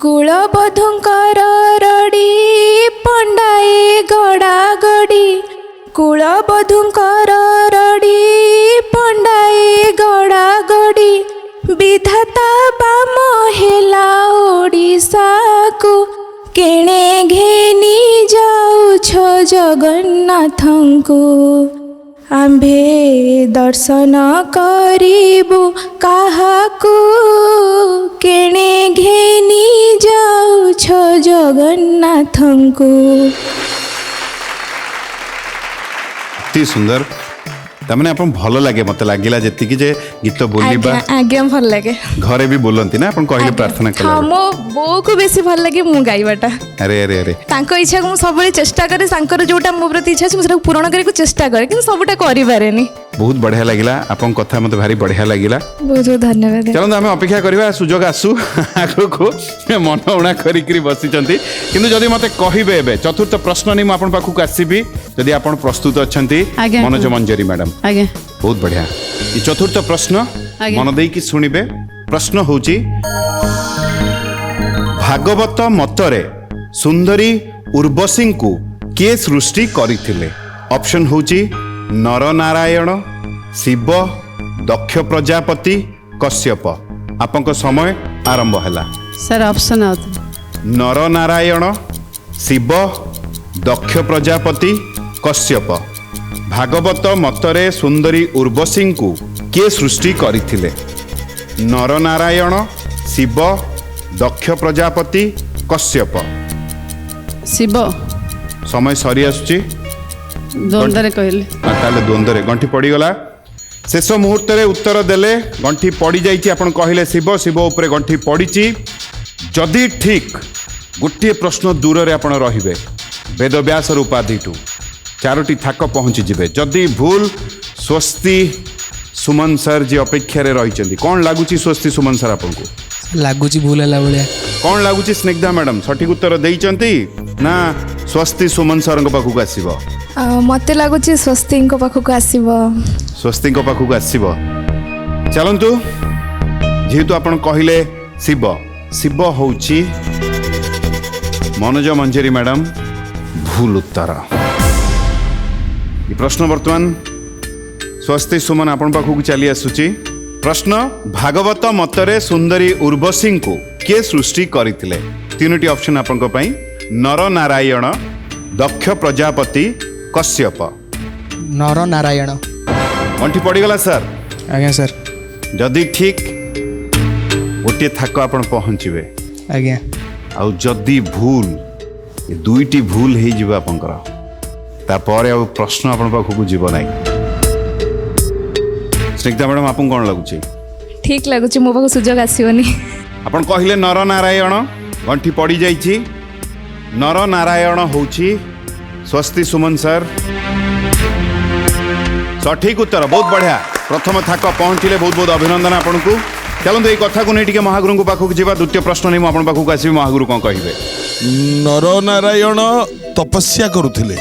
कुलबधुंकर रडी पंडाए गड़ा गड़ी कुलबधुंकर रडी पंडाए गड़ा गड़ी विधाता बाम हेला ओडिशा को केणे घेनी जाउछ जगन्नाथंकु आम्भे दर्शन करिबु काहाकु केणे घेनी जाउछ जगन्नाथंकु। अति सुंदर तमने अपन भल लगे मत लागिला जति कि जे गीत बोलिबा आज्ञा भल लगे घरे भी बोलंती ना अपन कहले प्रार्थना कला हां मो बो को बेसी भल लगे मु गाइबाटा अरे अरे अरे तांको इच्छा को सब चेष्टा करे तांकर जोटा मो प्रति इच्छा छै मुझे पूर्ण करे को चेष्टा करे कि सबटा करि पारेनी। बहुत बढ़िया लागिला अपन कथा मते भारी बढ़िया लागिला बहुत बहुत धन्यवाद। चलो हमें अपेक्षा करबा सुजोग आसु आगो को मन उणा करी करी बसिचंती किंतु जदी मते कहिबे एबे चतुर्थ प्रश्न नै म अपन पाखु आसीबी जदी अपन प्रस्तुत अछंती मनोज मंजरी मैडम आगे बहुत बढ़िया ये चतुर्थ प्रश्न मन देकी सुनिबे प्रश्न होची भागवत मतरे सुंदरी उर्वशी को किए सृष्टि करिथिले ऑप्शन होची नर नारायण शिव दक्ष प्रजापति कश्यप आपन समय आरंभ हैला सर ऑप्शन आउत नर नारायण शिव दक्ष प्रजापति कश्यप भागवत मतरे सुंदरी उर्वशी को किए सृष्टि करिथिले नर नारायण शिव दक्ष प्रजापति कश्यप शिव समय सरी आसुची द्वंद्व कहले ताले द्वंद्व गंठी पड़गला शेष मुहूर्त उत्तर देले गंठी पड़ जाइए आपन कहले शिव शिव उपरे गंठी पड़ी जदि ठीक गोटे प्रश्न दूर रे आपण रहिबे वेदव्यास उपाधिठू 4टी थाक पहुँची जिबे। जदि भूल स्वस्ति सुमन सर जी अपेक्षा रे रही कौन लगुच स्वस्ति सुमन सर आपको लगुच भूल है भाया कौन लगुच स्निग्धा मैडम सठिक उत्तर देइचंती ना स्वस्ति सुमन सर पाखक आसीबो मत लगुच स्वस्ति पाखक आसीबो स्वस्ति पाखक आसीबो चलंतु जेहेतु आपण कहले शिव शिव होउची मनोज मंजरी मैडम भूल उत्तर ये प्रश्न वर्तमान स्वस्ति सुमन आपण पाखक चली आसुची प्रश्न भागवत मतरे सुंदरी उर्वशी को किए सृष्टि करथिले 3टी ऑप्शन आपन पई नर नारायण दक्ष प्रजापति कश्यप नर नारायण अंठी पड़ीगला सर आज्ञा सर जदि ठीक गोटे थाक आपण पहुँचे आज्ञा आउ जदि भूल ये 2टी भूल हो जीव आपंकर तापर आ प्रश्न आपण पाखक जीव ना स्निग्धा मैडम आपको कौन लगुच ठीक लगुच मो पाखक सुजोग आसीबनी आपण कहले नर नारायण गंठी पड़ी जाइछि नर नारायण होउछि स्वस्ति सुमन सर सठिक उत्तर बहुत बढ़िया प्रथम थाक पहुँचले बहुत बहुत अभिनंदन आपन को चलते ये कथा को नहीं टिके महागुरु पाखक जावा द्वितीय प्रश्न नहीं आपन पाखक आसबि महागुरु कौन कहिबे नर नारायण तपस्या करुथिले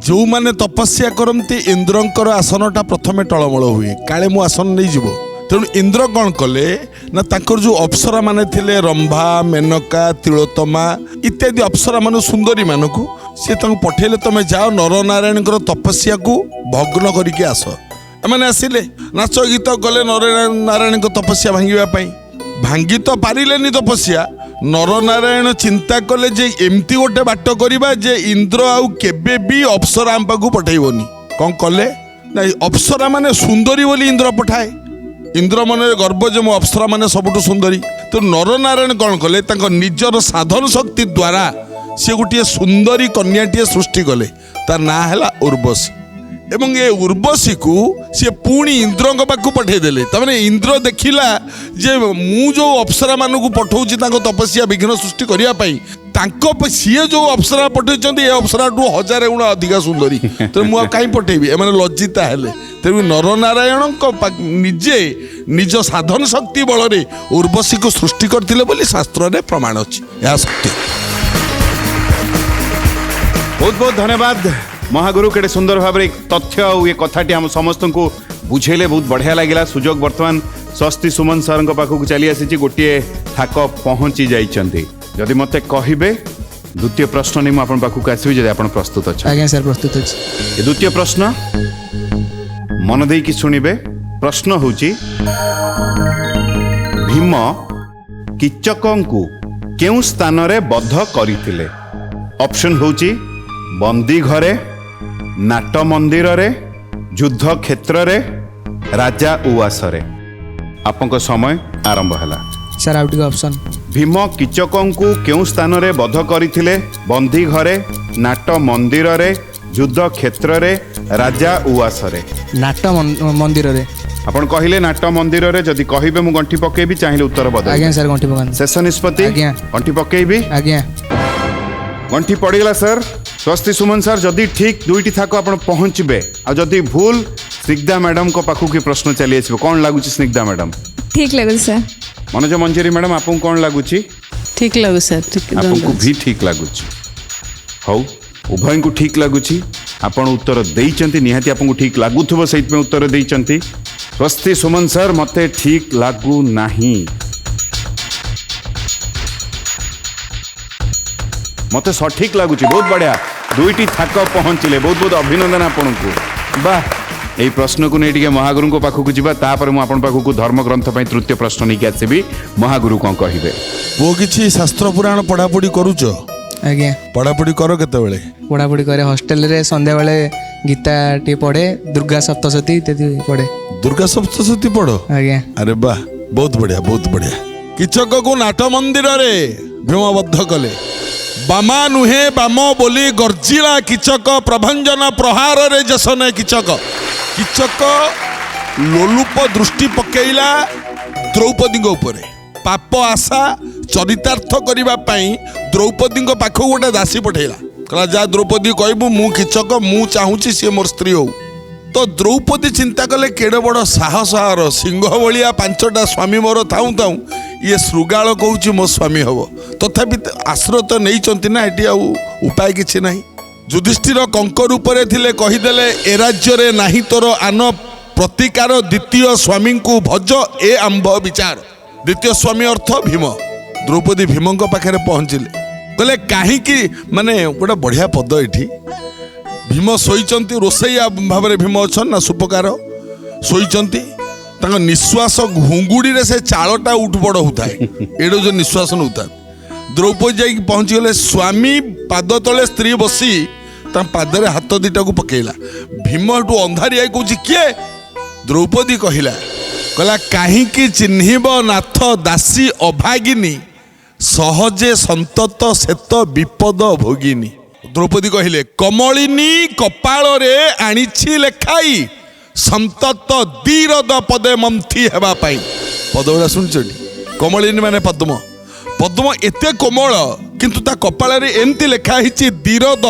जो माने तपस्या करती इंद्रंकर आसनटा प्रथमे टलमल हुए काले मु आसन नहीं जीव तेणु इंद्र कौन कले ना तांकर जो अप्सरा माने थिले रंभा मेनका तिलोत्तमा इत्यादि अप्सरा मान सुंदरी मानक सी पठेले तमें जाओ नर नारायण तपस्या को भग्न करके आस एमाने आसिले नाच गीत कले नर नारायण तपस्या भांगी भांगी तो पारिलेनी तपस्या नर नारायण चिंता कले जे एमती गोटे बाट करवा जे इंद्र आउ केबे भी अप्सरा आम पाखु पठेबनी कौन कले ना अप्सरा माने सुंदरी बोली इंद्र पठाए इंद्र मन गर्व जे मो अप्सरा माने सबुठ सुंदरी तो नर नारायण कौन कले निजर साधन शक्ति द्वारा सी गोटे सुंदरी कन्याटीए सृष्टि कले तार ना है उर्वशी एवं ये उर्वशी को सी पुणी इंद्र पाखु पठेदेले तमें इंद्र देखिला जे मु जो अप्सरा मान को पठाऊँगी तपस्या विघ्न सृष्टि करने सीए जो अप्सरा पठे ये अप्सरा टू 1000 गुण अधिका सुंदरी तो मुझे कहीं पठेबी एम लज्जिता हेले तेणु नर नारायण निजे निज साधन शक्ति बल उर्वशी को सृष्टि करते शास्त्र में प्रमाण अच्छी यह सत्य बहुत बहुत धन्यवाद महागुरु केटे सुंदर भाव तथ्य और ये कथाटी हम समस्त को बुझेले बहुत बढ़िया लगे सुजोग वर्तमान स्वस्ति सुमन सर पाखक चली आसी गोटे थाक पहुँची जाइछन्ति जदि मते कहिबे द्वितीय प्रश्न नहीं मुझे पाखक आसबि जदि आपण प्रस्तुत अच्छा आज्ञा सर प्रस्तुत अछि ये द्वितीय प्रश्न मन देकी सुनिबे प्रश्न होची भीम कीचकंकु केउ स्थान रे बद्ध करिथिले ऑप्शन होची बंदी घरे नाट मंदिर रे युद्ध क्षेत्र रे राजा उवास रे आपन समय आरंभ हैला सर आउट ऑप्शन भीम कीचकंकु केउ स्थान रे बद्ध करिथिले बंदी घरे नाट मंदिर रे युद्ध क्षेत्र रे राजा उवास रे नाट मंदिर रे आपण कहिले नाट मंदिर रे जदि कहिबे मु गंठी पकेबी चाहिले उत्तर बदल आज्ञा सर गंठी पकान शेष निष्पत्ति आज्ञा गंठी पकेबी आज्ञा गंठी पड़ीगला सर स्वस्ति सुमन सर जदि ठीक 2टी थाक आपण पहुँचबे आ जदि भूल स्निग्धा मैडम को पाखु की प्रश्न चली आसबे कौन लगुच स्निग्धा मैडम ठीक लगुच सर मनोज मंजरी मैडम आपको कौन लगुच ठीक लगु सर ठीक आपको भी ठीक लगुच हौ उभय को ठीक लगुच आपण उत्तर देइचंती निहाती आपको ठीक लागुथबो सहित में उत्तर देइचंती स्वस्ति सुमन सर मते ठीक लागु नाही मते सठिक लगुच बहुत बढ़िया 2टी थाक पहुँचले बहुत बहुत अभिनंदन आपन को वाह यही प्रश्न को नहीं महागुरु को पाखक जावा तापर मुझे पाखक धर्म ग्रंथ पर तृतीय प्रश्न नहीं आसबि महागुरु कौन कहे वो किसी शास्त्र पुराण पढ़ापढ़ी करुच आज्ञा पढ़ापढ़ी कर केतेबेले पढ़ापढ़ी करे हॉस्टेल रे संध्या बेले गीता टी पढ़े दुर्गा सप्तशती इत्यादि पढ़े दुर्गा सप्तशती पढ़ो आज्ञा अरे वाह बहुत बढ़िया किचक को नाट मंदिर रे भीमबद्ध कले बामा नुहे बाम बोली गर्जिला किचक प्रभंजन प्रहार रे जसन किचक किचक लोलुप दृष्टि पकेइला द्रौपदी ऊपर पाप आशा चरितार्थ करने द्रौपदी पाख गोटे दासी पठेला कहला जा द्रौपदी कहबू मु किचक मु चाहूँगी सी मोर स्त्री हो। तो द्रौपदी चिंता कले केड़े बड़ साहस आर सिंह भलिया 5टा स्वामी मोर थाऊ थाऊ ये श्रृगाल कहूँ मो स्वामी हम तथापि आश्रय तो नहीं ना ये उपाय किसी ना। युधिष्ठिर कंक रूप थे कहीदेले ए राज्य रे नाही तोर आन प्रतिकार द्वितीय स्वामी को भज ए आंब विचार। द्वितीय स्वामी अर्थ भीम। द्रौपदी भीम पाखे पहुँचले कहले कहीं माने गोटे बढ़िया पद ये भीम शोचती रोसैया भाव में भीम अच्छा ना सुपकार शोचती निश्वास घुंगुड़ी से चालटा उठबड़ होता है एडो जो निश्वास नौता द्रौपदी जाकि पहुँची गले स्वामी पाद तले स्त्री बसी पादरे हाथ दिटा को पकेला भीम हेटू अंधारिया कौच किए द्रौपदी कहला कहीं चिन्हब नाथ दासी अभागिनी सहजे संतत शेत विपद भोगिनी। द्रौपदी कहले कमलिनी कपाल रे आनिछि लेखाई संतत दीरद पदे मंथी हेबा पाई। पद गुड़ा शुणी कमलिनी माने पद्म पद्म एते कोमल किंतु ता कपाल रे एमती लेखा हिची दीरद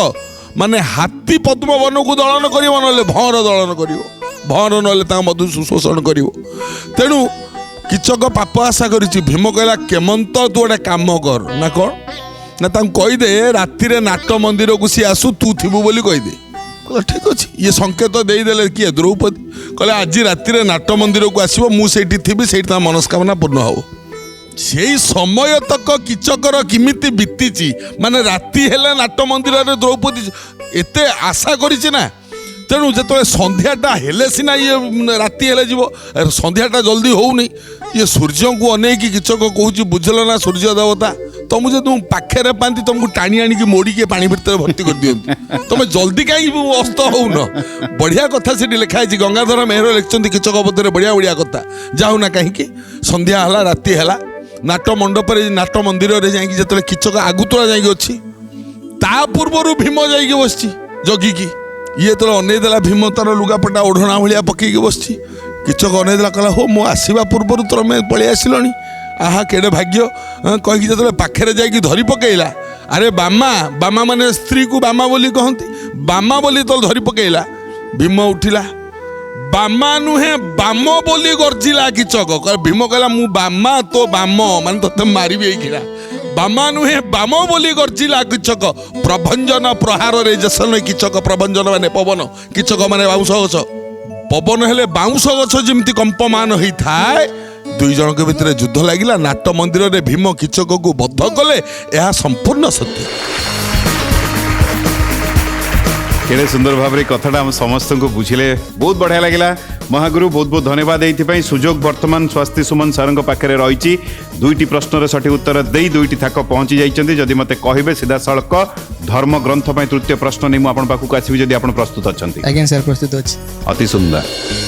माने हाथी पद्म वन को दलन करिवो नले भंवर दलन करिवो भंवर नले ता मधु शोषण करिवो। तेणु किचक पाप आशा करिछि भीम कहला केमंत तू गोटे काम कर ना कौन ना कहीदे राति नाट मंदिर को सी आसू तू थीबू बोली कहीदे कहला ठीक अच्छे ये संकेत देदेले किए द्रौपदी कहले आज राति नाट मंदिर को आसो मुझे थी से मनस्कामना पूर्ण हो। से समय तक किचकर किमिति बीतीची माने राति हेले नाट मंदिर रे द्रौपदी एते आशा करिछि ना। तेणु जो संध्याटा हेले सिना ये राति हेले जीव संध्याटा जल्दी होनी ये सूर्य को अनेक किचक कहूँ बुझल ना सूर्य देवता तुम जो तुम पाखे पाती तुमको टाणी आणी मोड़ी पानी भितर भर्ती कर दिखती तुम जल्दी कहीं अस्त हो न। बढ़िया कथा से लिखाई गंगाधर मेहर लिखिं किचक बदले बढ़िया बढ़िया कथा जाऊ ना कहीं संध्या है राति है नाट मंडप नाट मंदिर में जो किचक आगुतरा जा पूर्वर भीम जा बस जगिकी ये तो अनेदेला भीम तार लुगापटा ओढ़ना भाया पकईकी बस किचक अनेदेला कहला हो मो आसवा पूर्व तुम पलि आसिलनी आहा केड़े भाग्य कहीकि जो पाखे जाकि धरी पकईला अरे बामा बामा माने स्त्री को बामा बोली कहती बामा बोली तो धरी पकईला भीम उठिला बामा नुहे बाम बोली गर्जिला किचक भीम कहला मु बामा तो बाम मान तो मारिबी एखिला बामा नुहे बाम बोली गर्जिला किचक प्रभंजन प्रहार रे जसन किचक प्रभंजन माने पवन किचक माने बाउंश गछ पवन हेले बाउंश गछ जेमती कंपमान होता है दुई जन के भितर युद्ध लगिला नाट मंदिर रे भीम किचक को बद्ध कले यह संपूर्ण सत्य। केड़े सुंदर भाव कथाटा हम समस्त को बुझिले बहुत बढ़िया लगिला महागुरु बहुत बहुत धन्यवाद ये सुजोग वर्तमान स्वास्थ्य सुमन सर पाखे रही दुईटी प्रश्नर सठिक उत्तर दे दुईटी थाक पहुंची जाइए जदि मते कहे सीधा सड़क धर्म ग्रंथ तृतीय प्रश्न नहीं मुझे पाखक आसवि जदि आप प्रस्तुत अच्छा आज्ञा सर प्रस्तुत अच्छी अति सुंदर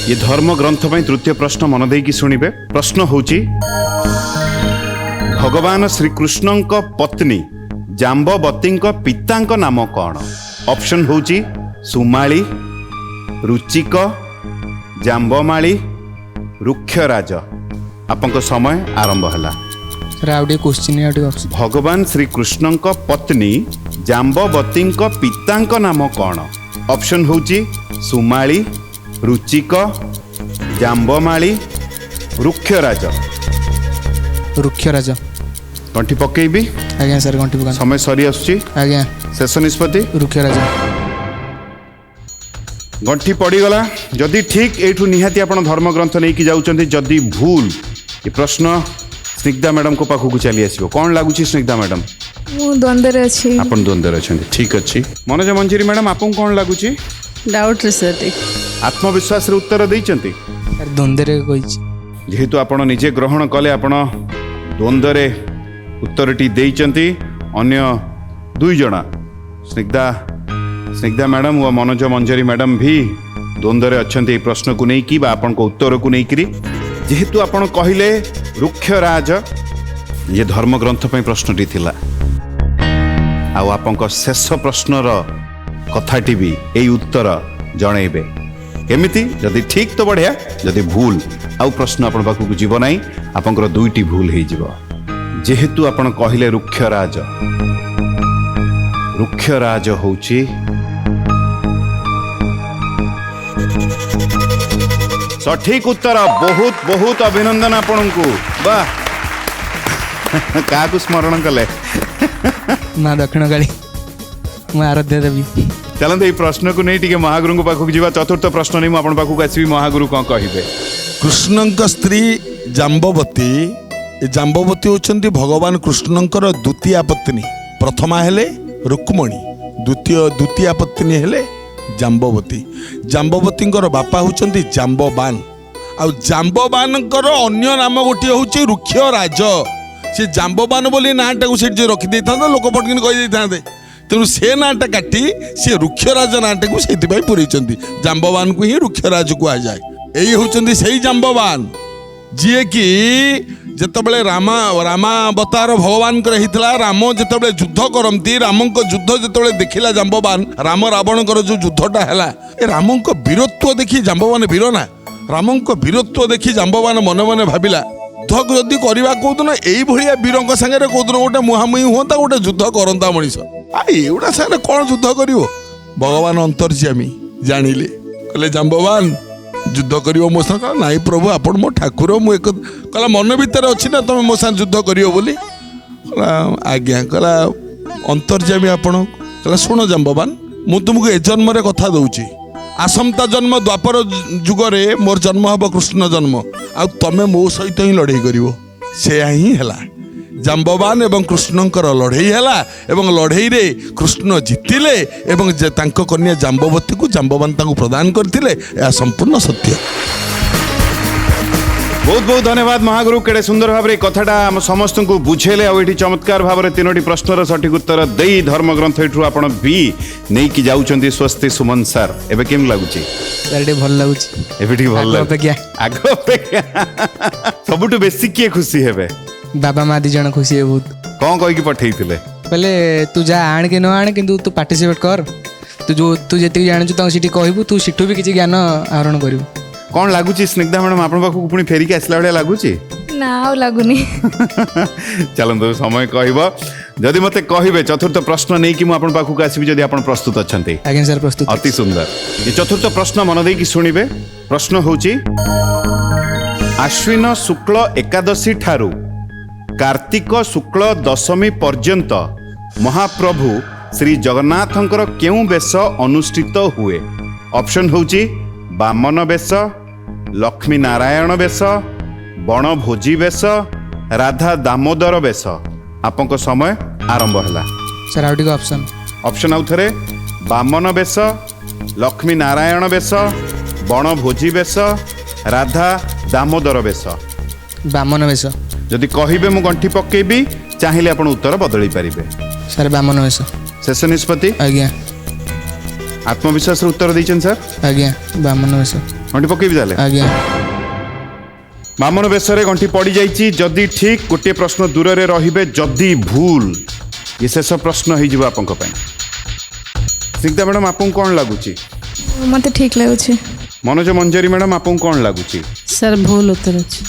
ये धर्म ग्रंथ तृतीय प्रश्न मन देकी शुणिबे। प्रश्न होची भगवान श्रीकृष्ण पत्नी जाम्बवती पिता नाम कौन। ऑप्शन होची सुमाली रुचिक जाम्बमाली रुक्षराज। आपन समय आरंभ है सर आउटे क्वेश्चन भगवान श्रीकृष्ण पत्नी जाम्बवती पिता नाम कौन। ऑप्शन होची सुमाली रुचिक जाम्बमाली रुक्षराज। रुक्षराज गंठी पकेबी आज्ञा सर गंठी पका समय सरी आसुची आज्ञा शेष निष्पत्ति रुक्षराज गंठी पड़गला जदि ठीक एठू निहाती आपण धर्म ग्रंथ नहीं कि जाउचंती जदि भूल ये प्रश्न स्निग्धा मैडम को पाखु चली आसीबो कौन लागुची स्निग्धा मैडम मु द्वंद्व अछि आपण द्वंद्व अछंती ठीक अछि मनोज मंजिरी मैडम आपन कौन लागुची डाउट रिसर्च आत्मविश्वास रे उत्तर दैचंती सर द्वंद्व रे कहिछि जेहेतु आपण निजे ग्रहण कले आपण द्वंद्व रे उत्तरटी दैचंती अन्य दुई जना स्निग्धा मैडम व मनोज मंजरी मैडम भी द्वंद्व रे अच्छे प्रश्न को नहीं कि आपण को उत्तर को नहीं करी जेहेतु आपण कहले रुक्षराज ये धर्म ग्रंथ पे प्रश्नटी थिला आउ आपण शेष प्रश्नर कथाटी भी यही उत्तर जनइबे केमिति जदि ठीक तो बढ़िया जदि भूल आउ प्रश्न आपण पाखु जीव नहीं आपंकर दुईटी भूल हो जेहेतु आपण कहले रुक्षराज होची सठिक उत्तर। बहुत बहुत अभिनंदन आपण को। वाह क्या स्मरण कले माँ दक्षिण काली मैं आराध्या देवी। चलते ये प्रश्न को नहीं टिके महागुरु पाखक जा। चतुर्थ प्रश्न नहीं मुझे पाखक आसवि महागुरु कौन कहे। कृष्णଙ୍କ ସ୍ତ୍ରୀ ଜାମ୍ବବତୀ ଏ ଜାମ୍ବବତୀ ହେଉଛନ୍ତି ଭଗବାନ କୃଷ୍ଣଙ୍କର ଦ୍ୱିତୀୟା ପତ୍ନୀ। ପ୍ରଥମା ହେଲେ ରୁକ୍ମଣୀ, ଦ୍ୱିତୀୟା ପତ୍ନୀ ହେଲେ ଜାମ୍ବବତୀ। ଜାମ୍ବବତୀଙ୍କର ବାପା ହେଉଛନ୍ତି ଜାମ୍ବବାନ। ଆଉ ଜାମ୍ବବାନଙ୍କର ଅନ୍ୟ ନାମ ଗୋଟିଏ ହେଉଛି ରୁକ୍ଷରାଜ। ସେ ଜାମ୍ବବାନ ବୋଲି ନାଁଟାକୁ ସେଠି ରଖିଦେଇଥାନ୍ତେ, ଲୋକ ପଟକିନି କହିଦେଇଥାନ୍ତେ। ତେଣୁ ସେ ନାଁଟା କାଟି ସେ ରୁକ୍ଷରାଜ ନାଁଟାକୁ ସେଇଥିପାଇଁ ପୁରେଇଛନ୍ତି। ଜାମ୍ବବାନକୁ ହିଁ ରୁକ୍ଷରାଜ କୁହାଯାଏ। ଏଇ ହେଉଛନ୍ତି ସେଇ ଜାମ୍ବବାନ ଯିଏକି ଯେତେବେଳେ ରାମାବତାର ଭଗବାନଙ୍କର ହେଇଥିଲା, ରାମ ଯେତେବେଳେ ଯୁଦ୍ଧ କରନ୍ତି, ରାମଙ୍କ ଯୁଦ୍ଧ ଯେତେବେଳେ ଦେଖିଲା ଜାମ୍ବବାନ, ରାମ ରାବଣଙ୍କର ଯେଉଁ ଯୁଦ୍ଧଟା ହେଲା, ଏ ରାମଙ୍କ ବୀରତ୍ୱ ଦେଖି ଜାମ୍ବବାନ ବୀର ନା, ରାମଙ୍କ ବୀରତ୍ୱ ଦେଖି ଜାମ୍ବବାନ ମନେ ମନେ ଭାବିଲା ଯୁଦ୍ଧ ଯଦି କରିବା କୋଉଦିନ ଏଇଭଳିଆ ବୀରଙ୍କ ସାଙ୍ଗରେ କୋଉଦିନ ଗୋଟେ ମୁହାଁମୁହିଁ ହୁଅନ୍ତା, ଗୋଟେ ଯୁଦ୍ଧ କରନ୍ତା ମଣିଷ। ଏଗୁଡ଼ା ସାଙ୍ଗରେ କ'ଣ ଯୁଦ୍ଧ କରିବ? ଭଗବାନ ଅନ୍ତର୍ଯ୍ୟାମୀ ଜାଣିଲେ, କହିଲେ ଜାମ୍ବବାନ ଯୁଦ୍ଧ କରିବ ମୋ ସାଙ୍ଗେ? ନାଇଁ ପ୍ରଭୁ, ଆପଣ ମୋ ଠାକୁର। ମୁଁ ଏକ କହିଲା ମନ ଭିତରେ ଅଛି ନା ତମେ ମୋ ସାଙ୍ଗେ ଯୁଦ୍ଧ କରିବ ବୋଲି? କହିଲା ଆଜ୍ଞା। କହିଲା ଅନ୍ତର୍ଯ୍ୟାମୀ ଆପଣ? କହିଲା ଶୁଣ ଜାମ୍ବବାନ, ମୁଁ ତୁମକୁ ଏ ଜନ୍ମରେ କଥା ଦେଉଛି, ଆସନ୍ତା ଜନ୍ମ ଦ୍ୱାପର ଯୁଗରେ ମୋର ଜନ୍ମ ହେବ କୃଷ୍ଣ ଜନ୍ମ, ଆଉ ତମେ ମୋ ସହିତ ହିଁ ଲଢ଼େଇ କରିବ। ସେୟା ହିଁ ହେଲା। ଜାମ୍ବବାନ ଏବଂ କୃଷ୍ଣଙ୍କର ଲଢ଼େଇ ହେଲା ଏବଂ ଲଢ଼େଇରେ କୃଷ୍ଣ ଜିତିଲେ ଏବଂ ତାଙ୍କ କନ୍ୟା ଜାମ୍ବବତୀକୁ ଜାମ୍ବବାନ ତାଙ୍କୁ ପ୍ରଦାନ କରିଥିଲେ। ଏହା ସମ୍ପୂର୍ଣ୍ଣ ସତ୍ୟ। बहुत बहुत धन्यवाद महागुरु। केड़े सुंदर भाव में कथाटा आम समस्त को बुझेले। आठी चमत्कार भाव में तीनोटी प्रश्नर सठिक उत्तर दे धर्मग्रंथ एठू आपण भी नहीं कि जाउचंती। स्वस्ति सुमन सर, एबे केम लागुची? सर टे भल लागुची। एबे ठीक भल लागु अपेक्षा आगो अपेक्षा सबुटु बेसी किए खुशी हेबे? बाबा माँ दी जन खुशी है बहुत। कौन कहि कि पठेइथिले? पहले तू जा आण के न आण, किंतु तू पार्टिसिपेट कर। तू जेति जानिछु त सिटी कहबू, तू सिठू भी किछि ज्ञान आहरण करिवु। कौन लागुची स्निग्धा मैडम आपण पाखु पुणी फेरिक आसला बेले लागुची? ना आउ लागुनी। चलନ୍ତୁ समय कहब जदि मते कहबे चतुर्थ प्रश्न नहीं कि मु आपण पाखु आसीबी जदि आपण प्रस्तुत अछंती। आज्ञा सर प्रस्तुत। अति सुंदर। ये चतुर्थ प्रश्न मन देकी सुनिबे। प्रश्न होची आश्विन शुक्ल एकादशी ठारू कार्तिक शुक्ल दशमी पर्यंत महाप्रभु श्री जगन्नाथंकर केउ बेश अनुष्ठित हुए? ऑप्शन होची बामन बेश, लक्ष्मी नारायण बेश, बणभोजी बेश, राधा दामोदर बेश। आपन समय आरंभ है। सर आउट के ऑप्शन ऑप्शन आउ थरे बामन बेश, लक्ष्मी नारायण बेश, बणभोजी बेश, राधा दामोदर बेश। बामन वेश। जदि कहबे मु गंठी पकेबी, चाहिए आपण उत्तर बदली पारिबे। सर बामन वेश। शेष निष्पत्ति। आज्ञा। आत्मविश्वास उत्तर दीचन सर? आज्ञा बामन वेश। गंठी पकेबी ताले? आज्ञा। बामन वेश रे गंठी पड़ी जाइची। जदि ठीक गोटे प्रश्न दूर रे रहिबे, जदि भूल ये शेष प्रश्न हो जिवो आपन पय। स्निग्धा मैडम आपन कोन लागुची? मते ठीक लागुची। मनोज मंजरी मैडम आपन कोन लागुची? सर भूल उत्तर अछि।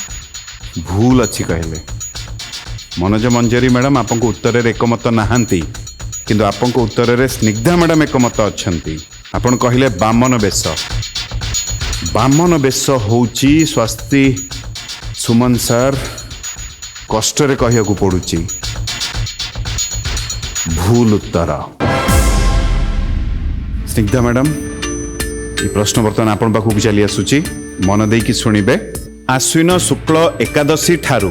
भूल अच्छी कहले। मनोज मंजरी मैडम आपन उत्तर रे एकमत नाहंती, किंतु आपन उत्तर रे स्निग्धा मैडम एकमत अछंती। आपन कहले बामन बेश। बामन बेश होची स्वस्ति सुमन सर कष्ट रे कहिया को पड़ुची भूल उत्तर। स्निग्धा मैडम ये प्रश्न बर्तमान आपन पाखु चली आसुची, मन दे कि सुनिबे। आश्विन शुक्ल एकादशी ठारू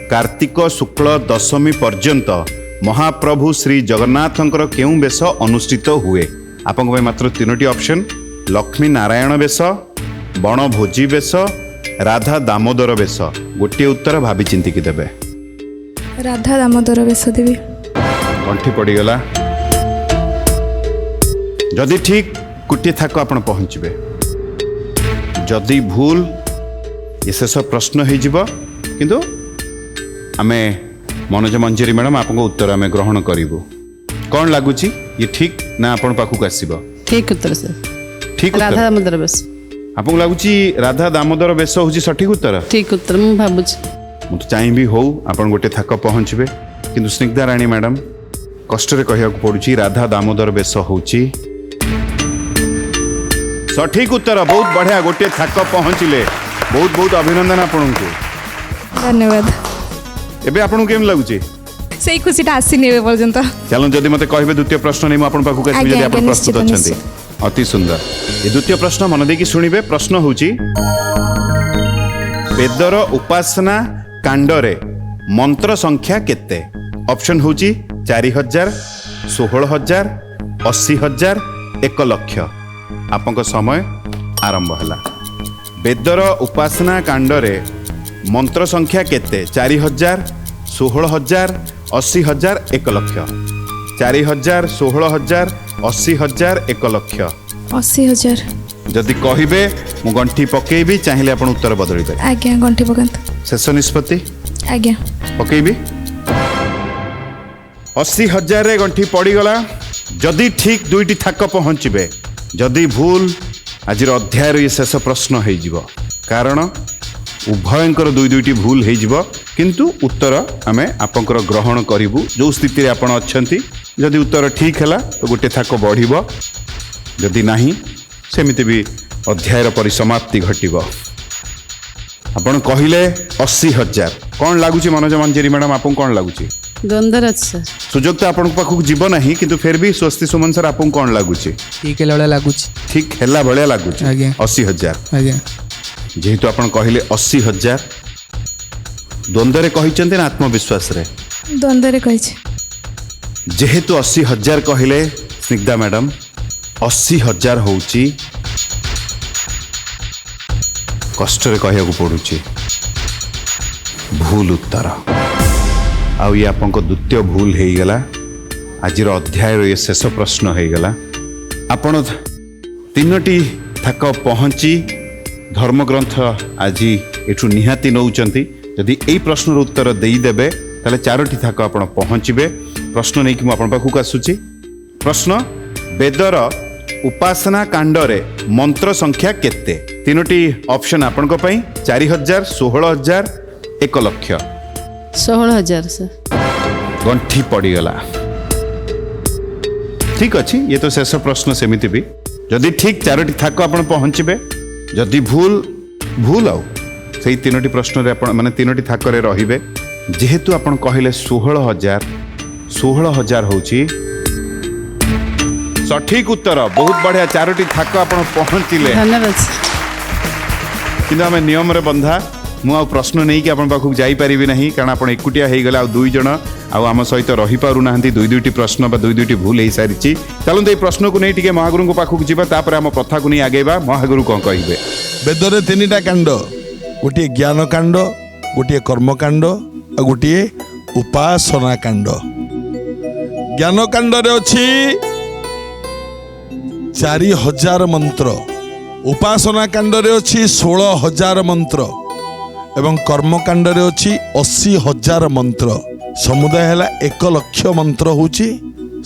कार्तिक शुक्ल दशमी पर्यंत महाप्रभु श्री जगन्नाथंकर केउ बेश अनुष्ठित हुए? आपन मात्र तीनोटी ऑप्शन लक्ष्मी नारायण बेश, बणभोजी बेश, राधा दामोदर बेश। गोटे उत्तर भाभी चिंतिकी देबे। राधा दामोदर बेश देवी। गंठी पड़ीगला। जदि ठीक गोटे थाक आपण पहुँचे, जदि भूल ये शेष प्रश्न हो किंतु आमे मनोज मंजरी मैडम आपको उत्तर आमे ग्रहण करूँ। कौन लगुच ये ठीक ना आपण पाखक आसब? ठीक उत्तर सर। ठीक राधा दामोदर बेश। आपको लगुच राधा दामोदर बेश हूँ सठिक उत्तर? ठीक उत्तर मु भाबुची। ମୁଁ ତ ଚାହିଁବି ହଉ ଆପଣ ଗୋଟେ ଥାକ ପହଞ୍ଚିବେ କିନ୍ତୁ ସ୍ନିଗ୍ଧା ରାଣୀ ମ୍ୟାଡ଼ାମ୍ କଷ୍ଟରେ କହିବାକୁ ପଡ଼ୁଛି ରାଧା ଦାମୋଦର ବେଶ ହେଉଛି ସଠିକ ଉତ୍ତର। ବହୁତ ବଢ଼ିଆ, ଗୋଟିଏ ଥାକ ପହଞ୍ଚିଲେ। ବହୁତ ବହୁତ ଅଭିନନ୍ଦନ ଆପଣଙ୍କୁ। ଧନ୍ୟବାଦ। ଏବେ ଆପଣଙ୍କୁ କେମିତି ଲାଗୁଛି? ସେଇ ଖୁସିଟା ଆସିନି ଏବେ ପର୍ଯ୍ୟନ୍ତ। ଚାଲନ୍ତୁ ଯଦି ମୋତେ କହିବେ ଦ୍ୱିତୀୟ ପ୍ରଶ୍ନ ନେଇ ମୁଁ ଆପଣଙ୍କ ପାଖକୁ ଆସିବି ଆଜ୍ଞା, ଯଦି ଆପଣ ଆଜ୍ଞା, ପ୍ରସ୍ତୁତ ନିଶ୍ଚିତ, ଅଛନ୍ତି। ଅତି ସୁନ୍ଦର। ଏ ଦ୍ୱିତୀୟ ପ୍ରଶ୍ନ ମନ ଦେଇକି ଶୁଣିବେ। ପ୍ରଶ୍ନ ହେଉଛି ବେଦର ଉପାସନା କାଣ୍ଡରେ ମନ୍ତ୍ର ସଂଖ୍ୟା କେତେ? ଅପସନ୍ ହେଉଛି 4000, 16000, 80000, 1 ଲକ୍ଷ। ଆପଣଙ୍କ ସମୟ ଆରମ୍ଭ ହେଲା। ବେଦର ଉପାସନା କାଣ୍ଡରେ ମନ୍ତ୍ର ସଂଖ୍ୟା କେତେ? 4000, 16000, 80000, 1 ଲକ୍ଷ। 4000, 16000, 80000, 1 ଲକ୍ଷ। 80,000। ଯଦି କହିବେ ମୁଁ ଗଣ୍ଠି ପକେଇବି, ଚାହିଁଲେ ଆପଣ ଉତ୍ତର ବଦଳି ପାରିବେ। ଆଜ୍ଞା, ଗଣ୍ଠି ପକାନ୍ତୁ। ଶେଷ ନିଷ୍ପତ୍ତି ଆଜ୍ଞା। ପକେଇବି। 80,000ରେ ଗଣ୍ଠି ପଡ଼ିଗଲା। ଯଦି ଠିକ୍ ଦୁଇଟି ଥାକ ପହଞ୍ଚିବେ, ଯଦି ଭୁଲ ଆଜିର ଅଧ୍ୟାୟର ଇଏ ଶେଷ ପ୍ରଶ୍ନ ହେଇଯିବ। କାରଣ ଉଭୟଙ୍କର ଦୁଇଟି ଭୁଲ ହେଇଯିବ, କିନ୍ତୁ ଉତ୍ତର ଆମେ ଆପଣଙ୍କର ଗ୍ରହଣ କରିବୁ ଯେଉଁ ସ୍ଥିତିରେ ଆପଣ ଅଛନ୍ତି। ଯଦି ଉତ୍ତର ଠିକ୍ ହେଲା ତ ଗୋଟେ ଥାକ ବଢ଼ିବ, ଯଦି ନାହିଁ ସେମିତି ବି ଅଧ୍ୟାୟର ପରିସମାପ୍ତି ଘଟିବ। ଆପଣ କହିଲେ 80,000। କ'ଣ ଲାଗୁଛି ମନୋଜ ମଞ୍ଜେରୀ ମ୍ୟାଡ଼ାମ୍, ଆପଣଙ୍କୁ କ'ଣ ଲାଗୁଛି? ଦ୍ୱନ୍ଦ୍ୱରେ ଅଛି ସାର୍। ସୁଯୋଗ ତ ଆପଣଙ୍କ ପାଖକୁ ଯିବ ନାହିଁ, କିନ୍ତୁ ଫେର ବି ସ୍ୱସ୍ତି ସୁମନ ସାର୍ ଆପଣଙ୍କୁ କ'ଣ ଲାଗୁଛି? ଠିକ୍ ହେଲା ଭଳିଆ ଲାଗୁଛି। ଠିକ୍ ହେଲା ଭଳିଆ ଲାଗୁଛି। ଆଜ୍ଞା। 80,000। ଆଜ୍ଞା। ଯେହେତୁ ଆପଣ କହିଲେ 80,000, ଦ୍ୱନ୍ଦ୍ୱରେ କହିଛନ୍ତି ନା ଆତ୍ମବିଶ୍ୱାସରେ? ଦ୍ୱନ୍ଦ୍ୱରେ କହିଛି। ଯେହେତୁ 80,000 କହିଲେ ସ୍ନିଗ୍ଧା ମ୍ୟାଡ଼ାମ୍, 80,000 ହେଉଛି କଷ୍ଟରେ କହିବାକୁ ପଡ଼ୁଛି ଭୁଲ ଉତ୍ତର। ଆଉ ଇଏ ଆପଣଙ୍କ ଦ୍ୱିତୀୟ ଭୁଲ ହେଇଗଲା। ଆଜିର ଅଧ୍ୟାୟର ଇଏ ଶେଷ ପ୍ରଶ୍ନ ହେଇଗଲା। ଆପଣ 3ଟି ଥାକ ପହଞ୍ଚି ଧର୍ମଗ୍ରନ୍ଥ ଆଜି ଏଠୁ ନିହାତି ନେଉଛନ୍ତି। ଯଦି ଏଇ ପ୍ରଶ୍ନର ଉତ୍ତର ଦେଇଦେବେ ତାହେଲେ 4ଟି ଥାକ ଆପଣ ପହଞ୍ଚିବେ। ପ୍ରଶ୍ନ ନେଇକି ମୁଁ ଆପଣଙ୍କ ପାଖକୁ ଆସୁଛି। ପ୍ରଶ୍ନ, ବେଦର ଉପାସନା କାଣ୍ଡରେ ମନ୍ତ୍ର ସଂଖ୍ୟା କେତେ? 3ଟି ଅପସନ୍ ଆପଣଙ୍କ ପାଇଁ। 4000, 16000, 1 ଲକ୍ଷ। 16,000 ସାର୍। ଗଣ୍ଠି ପଡ଼ିଗଲା। ଠିକ୍ ଅଛି, ଇଏ ତ ଶେଷ ପ୍ରଶ୍ନ ସେମିତି ବି। ଯଦି ଠିକ୍ 4ଟି ଥାକ ଆପଣ ପହଞ୍ଚିବେ, ଯଦି ଭୁଲ ଆଉ ସେଇ 3ଟି ପ୍ରଶ୍ନରେ ଆପଣ ମାନେ 3ଟି ଥାକରେ ରହିବେ। ଯେହେତୁ ଆପଣ କହିଲେ 16,000 ହେଉଛି ସଠିକ୍ ଉତ୍ତର। ବହୁତ ବଢ଼ିଆ, 4ଟି ଥାକ ଆପଣ ପହଞ୍ଚିଲେ। ଧନ୍ୟବାଦ ସାର୍। କିନ୍ତୁ ଆମେ ନିୟମରେ ବନ୍ଧା। ମୁଁ ଆଉ ପ୍ରଶ୍ନ ନେଇକି ଆପଣଙ୍କ ପାଖକୁ ଯାଇପାରିବି ନାହିଁ, କାରଣ ଆପଣ ଏକୁଟିଆ ହେଇଗଲେ। ଆଉ 2 ଜଣ ଆଉ ଆମ ସହିତ ରହିପାରୁନାହାନ୍ତି। 2ଟି ପ୍ରଶ୍ନ ବା 2ଟି ଭୁଲ ହେଇସାରିଛି। ଚାଲନ୍ତୁ ଏଇ ପ୍ରଶ୍ନକୁ ନେଇ ଟିକେ ମହାଗୁରୁଙ୍କ ପାଖକୁ ଯିବା, ତାପରେ ଆମ କଥାକୁ ନେଇ ଆଗେଇବା। ମହାଗୁରୁ କ'ଣ କହିବେ? ବେଦରେ 3ଟା କାଣ୍ଡ, ଗୋଟିଏ ଜ୍ଞାନ କାଣ୍ଡ, ଗୋଟିଏ କର୍ମକାଣ୍ଡ ଆଉ ଗୋଟିଏ ଉପାସନା କାଣ୍ଡ। ଜ୍ଞାନ କାଣ୍ଡରେ ଅଛି 4,000 ମନ୍ତ୍ର, ଉପାସନା କାଣ୍ଡରେ ଅଛି 16,000 ମନ୍ତ୍ର ଏବଂ କର୍ମକାଣ୍ଡରେ ଅଛି 80,000 ମନ୍ତ୍ର। ସମୁଦାୟ ହେଲା 1 ଲକ୍ଷ ମନ୍ତ୍ର ହେଉଛି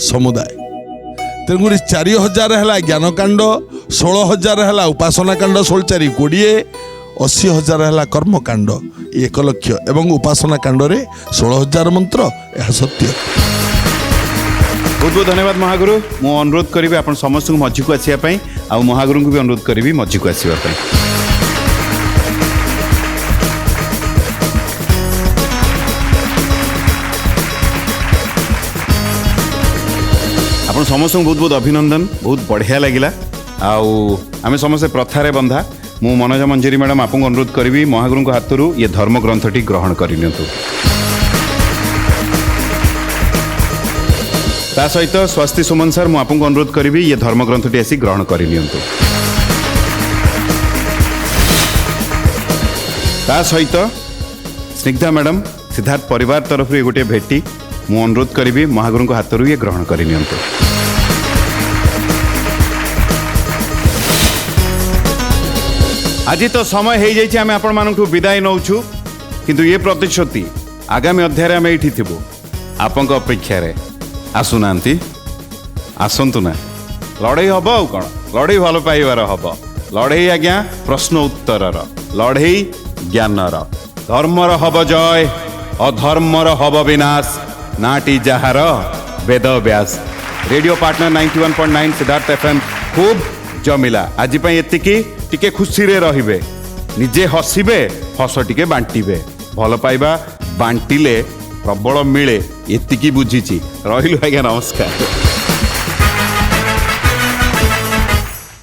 ସମୁଦାୟ। ତେଣୁକରି 4,000 ହେଲା ଜ୍ଞାନକାଣ୍ଡ, 16,000 ହେଲା ଉପାସନା କାଣ୍ଡ, 16 4 20, 80,000 ହେଲା କର୍ମକାଣ୍ଡ 1 ଲକ୍ଷ ଏବଂ ଉପାସନା କାଣ୍ଡରେ 16,000 ମନ୍ତ୍ର। ଏହା ସତ୍ୟ। ବହୁତ ବହୁତ ଧନ୍ୟବାଦ ମହାଗୁରୁ। ମୁଁ ଅନୁରୋଧ କରିବି ଆପଣ ସମସ୍ତଙ୍କୁ ମଝିକୁ ଆସିବା ପାଇଁ, ଆଉ ମହାଗୁରୁଙ୍କୁ ବି ଅନୁରୋଧ କରିବି ମଝିକୁ ଆସିବା ପାଇଁ। ଆପଣ ସମସ୍ତଙ୍କୁ ବହୁତ ବହୁତ ଅଭିନନ୍ଦନ। ବହୁତ ବଢ଼ିଆ ଲାଗିଲା। ଆଉ ଆମେ ସମସ୍ତେ ପ୍ରଥାରେ ବନ୍ଧା। ମୁଁ ମନୋଜ ମଞ୍ଜେରୀ ମ୍ୟାଡ଼ାମ୍ ଆପଣଙ୍କୁ ଅନୁରୋଧ କରିବି ମହାଗୁରୁଙ୍କ ହାତରୁ ଇଏ ଧର୍ମଗ୍ରନ୍ଥଟି ଗ୍ରହଣ କରିନିଅନ୍ତୁ। ତା ସହିତ ସ୍ୱସ୍ତି ସୁମନ ସାର୍, ମୁଁ ଆପଣଙ୍କୁ ଅନୁରୋଧ କରିବି ଇଏ ଧର୍ମଗ୍ରନ୍ଥଟି ଆସି ଗ୍ରହଣ କରିନିଅନ୍ତୁ। ତା ସହିତ ସ୍ନିଗ୍ଧା ମ୍ୟାଡ଼ାମ୍, ସିଦ୍ଧାର୍ଥ ପରିବାର ତରଫରୁ ଏ ଗୋଟିଏ ଭେଟି ମୁଁ ଅନୁରୋଧ କରିବି ମହାଗୁରୁଙ୍କ ହାତରୁ ଇଏ ଗ୍ରହଣ କରିନିଅନ୍ତୁ। ଆଜି ତ ସମୟ ହେଇଯାଇଛି, ଆମେ ଆପଣମାନଙ୍କୁ ବିଦାୟ ନେଉଛୁ। କିନ୍ତୁ ଏ ପ୍ରତିଶ୍ରୁତି ଆଗାମୀ ଅଧ୍ୟାୟରେ ଆମେ ଏଇଠି ଥିବୁ ଆପଣଙ୍କ ଅପେକ୍ଷାରେ। ଆସୁନାହାନ୍ତି, ଆସନ୍ତୁ ନା। ଲଢ଼େଇ ହବ ଆଉ କ'ଣ? ଲଢ଼େଇ ଭଲ ପାଇବାର ହବ। ଲଢ଼େଇ ଆଜ୍ଞା ପ୍ରଶ୍ନ ଉତ୍ତରର, ଲଢ଼େଇ ଜ୍ଞାନର। धर्मर हब जय अधर्मर हब विनाश नाटी जाहार Ved Vyas radio partner 91.9 Siddharth FM खूब जमिला आज एतिकी टिके खुशी रे रहिबे निजे हसिबे हस टिके बांटिबे भल पाइबा बांटिले प्रबल मिले एतिकी बुझीची रहिलु आज्ञा नमस्कार।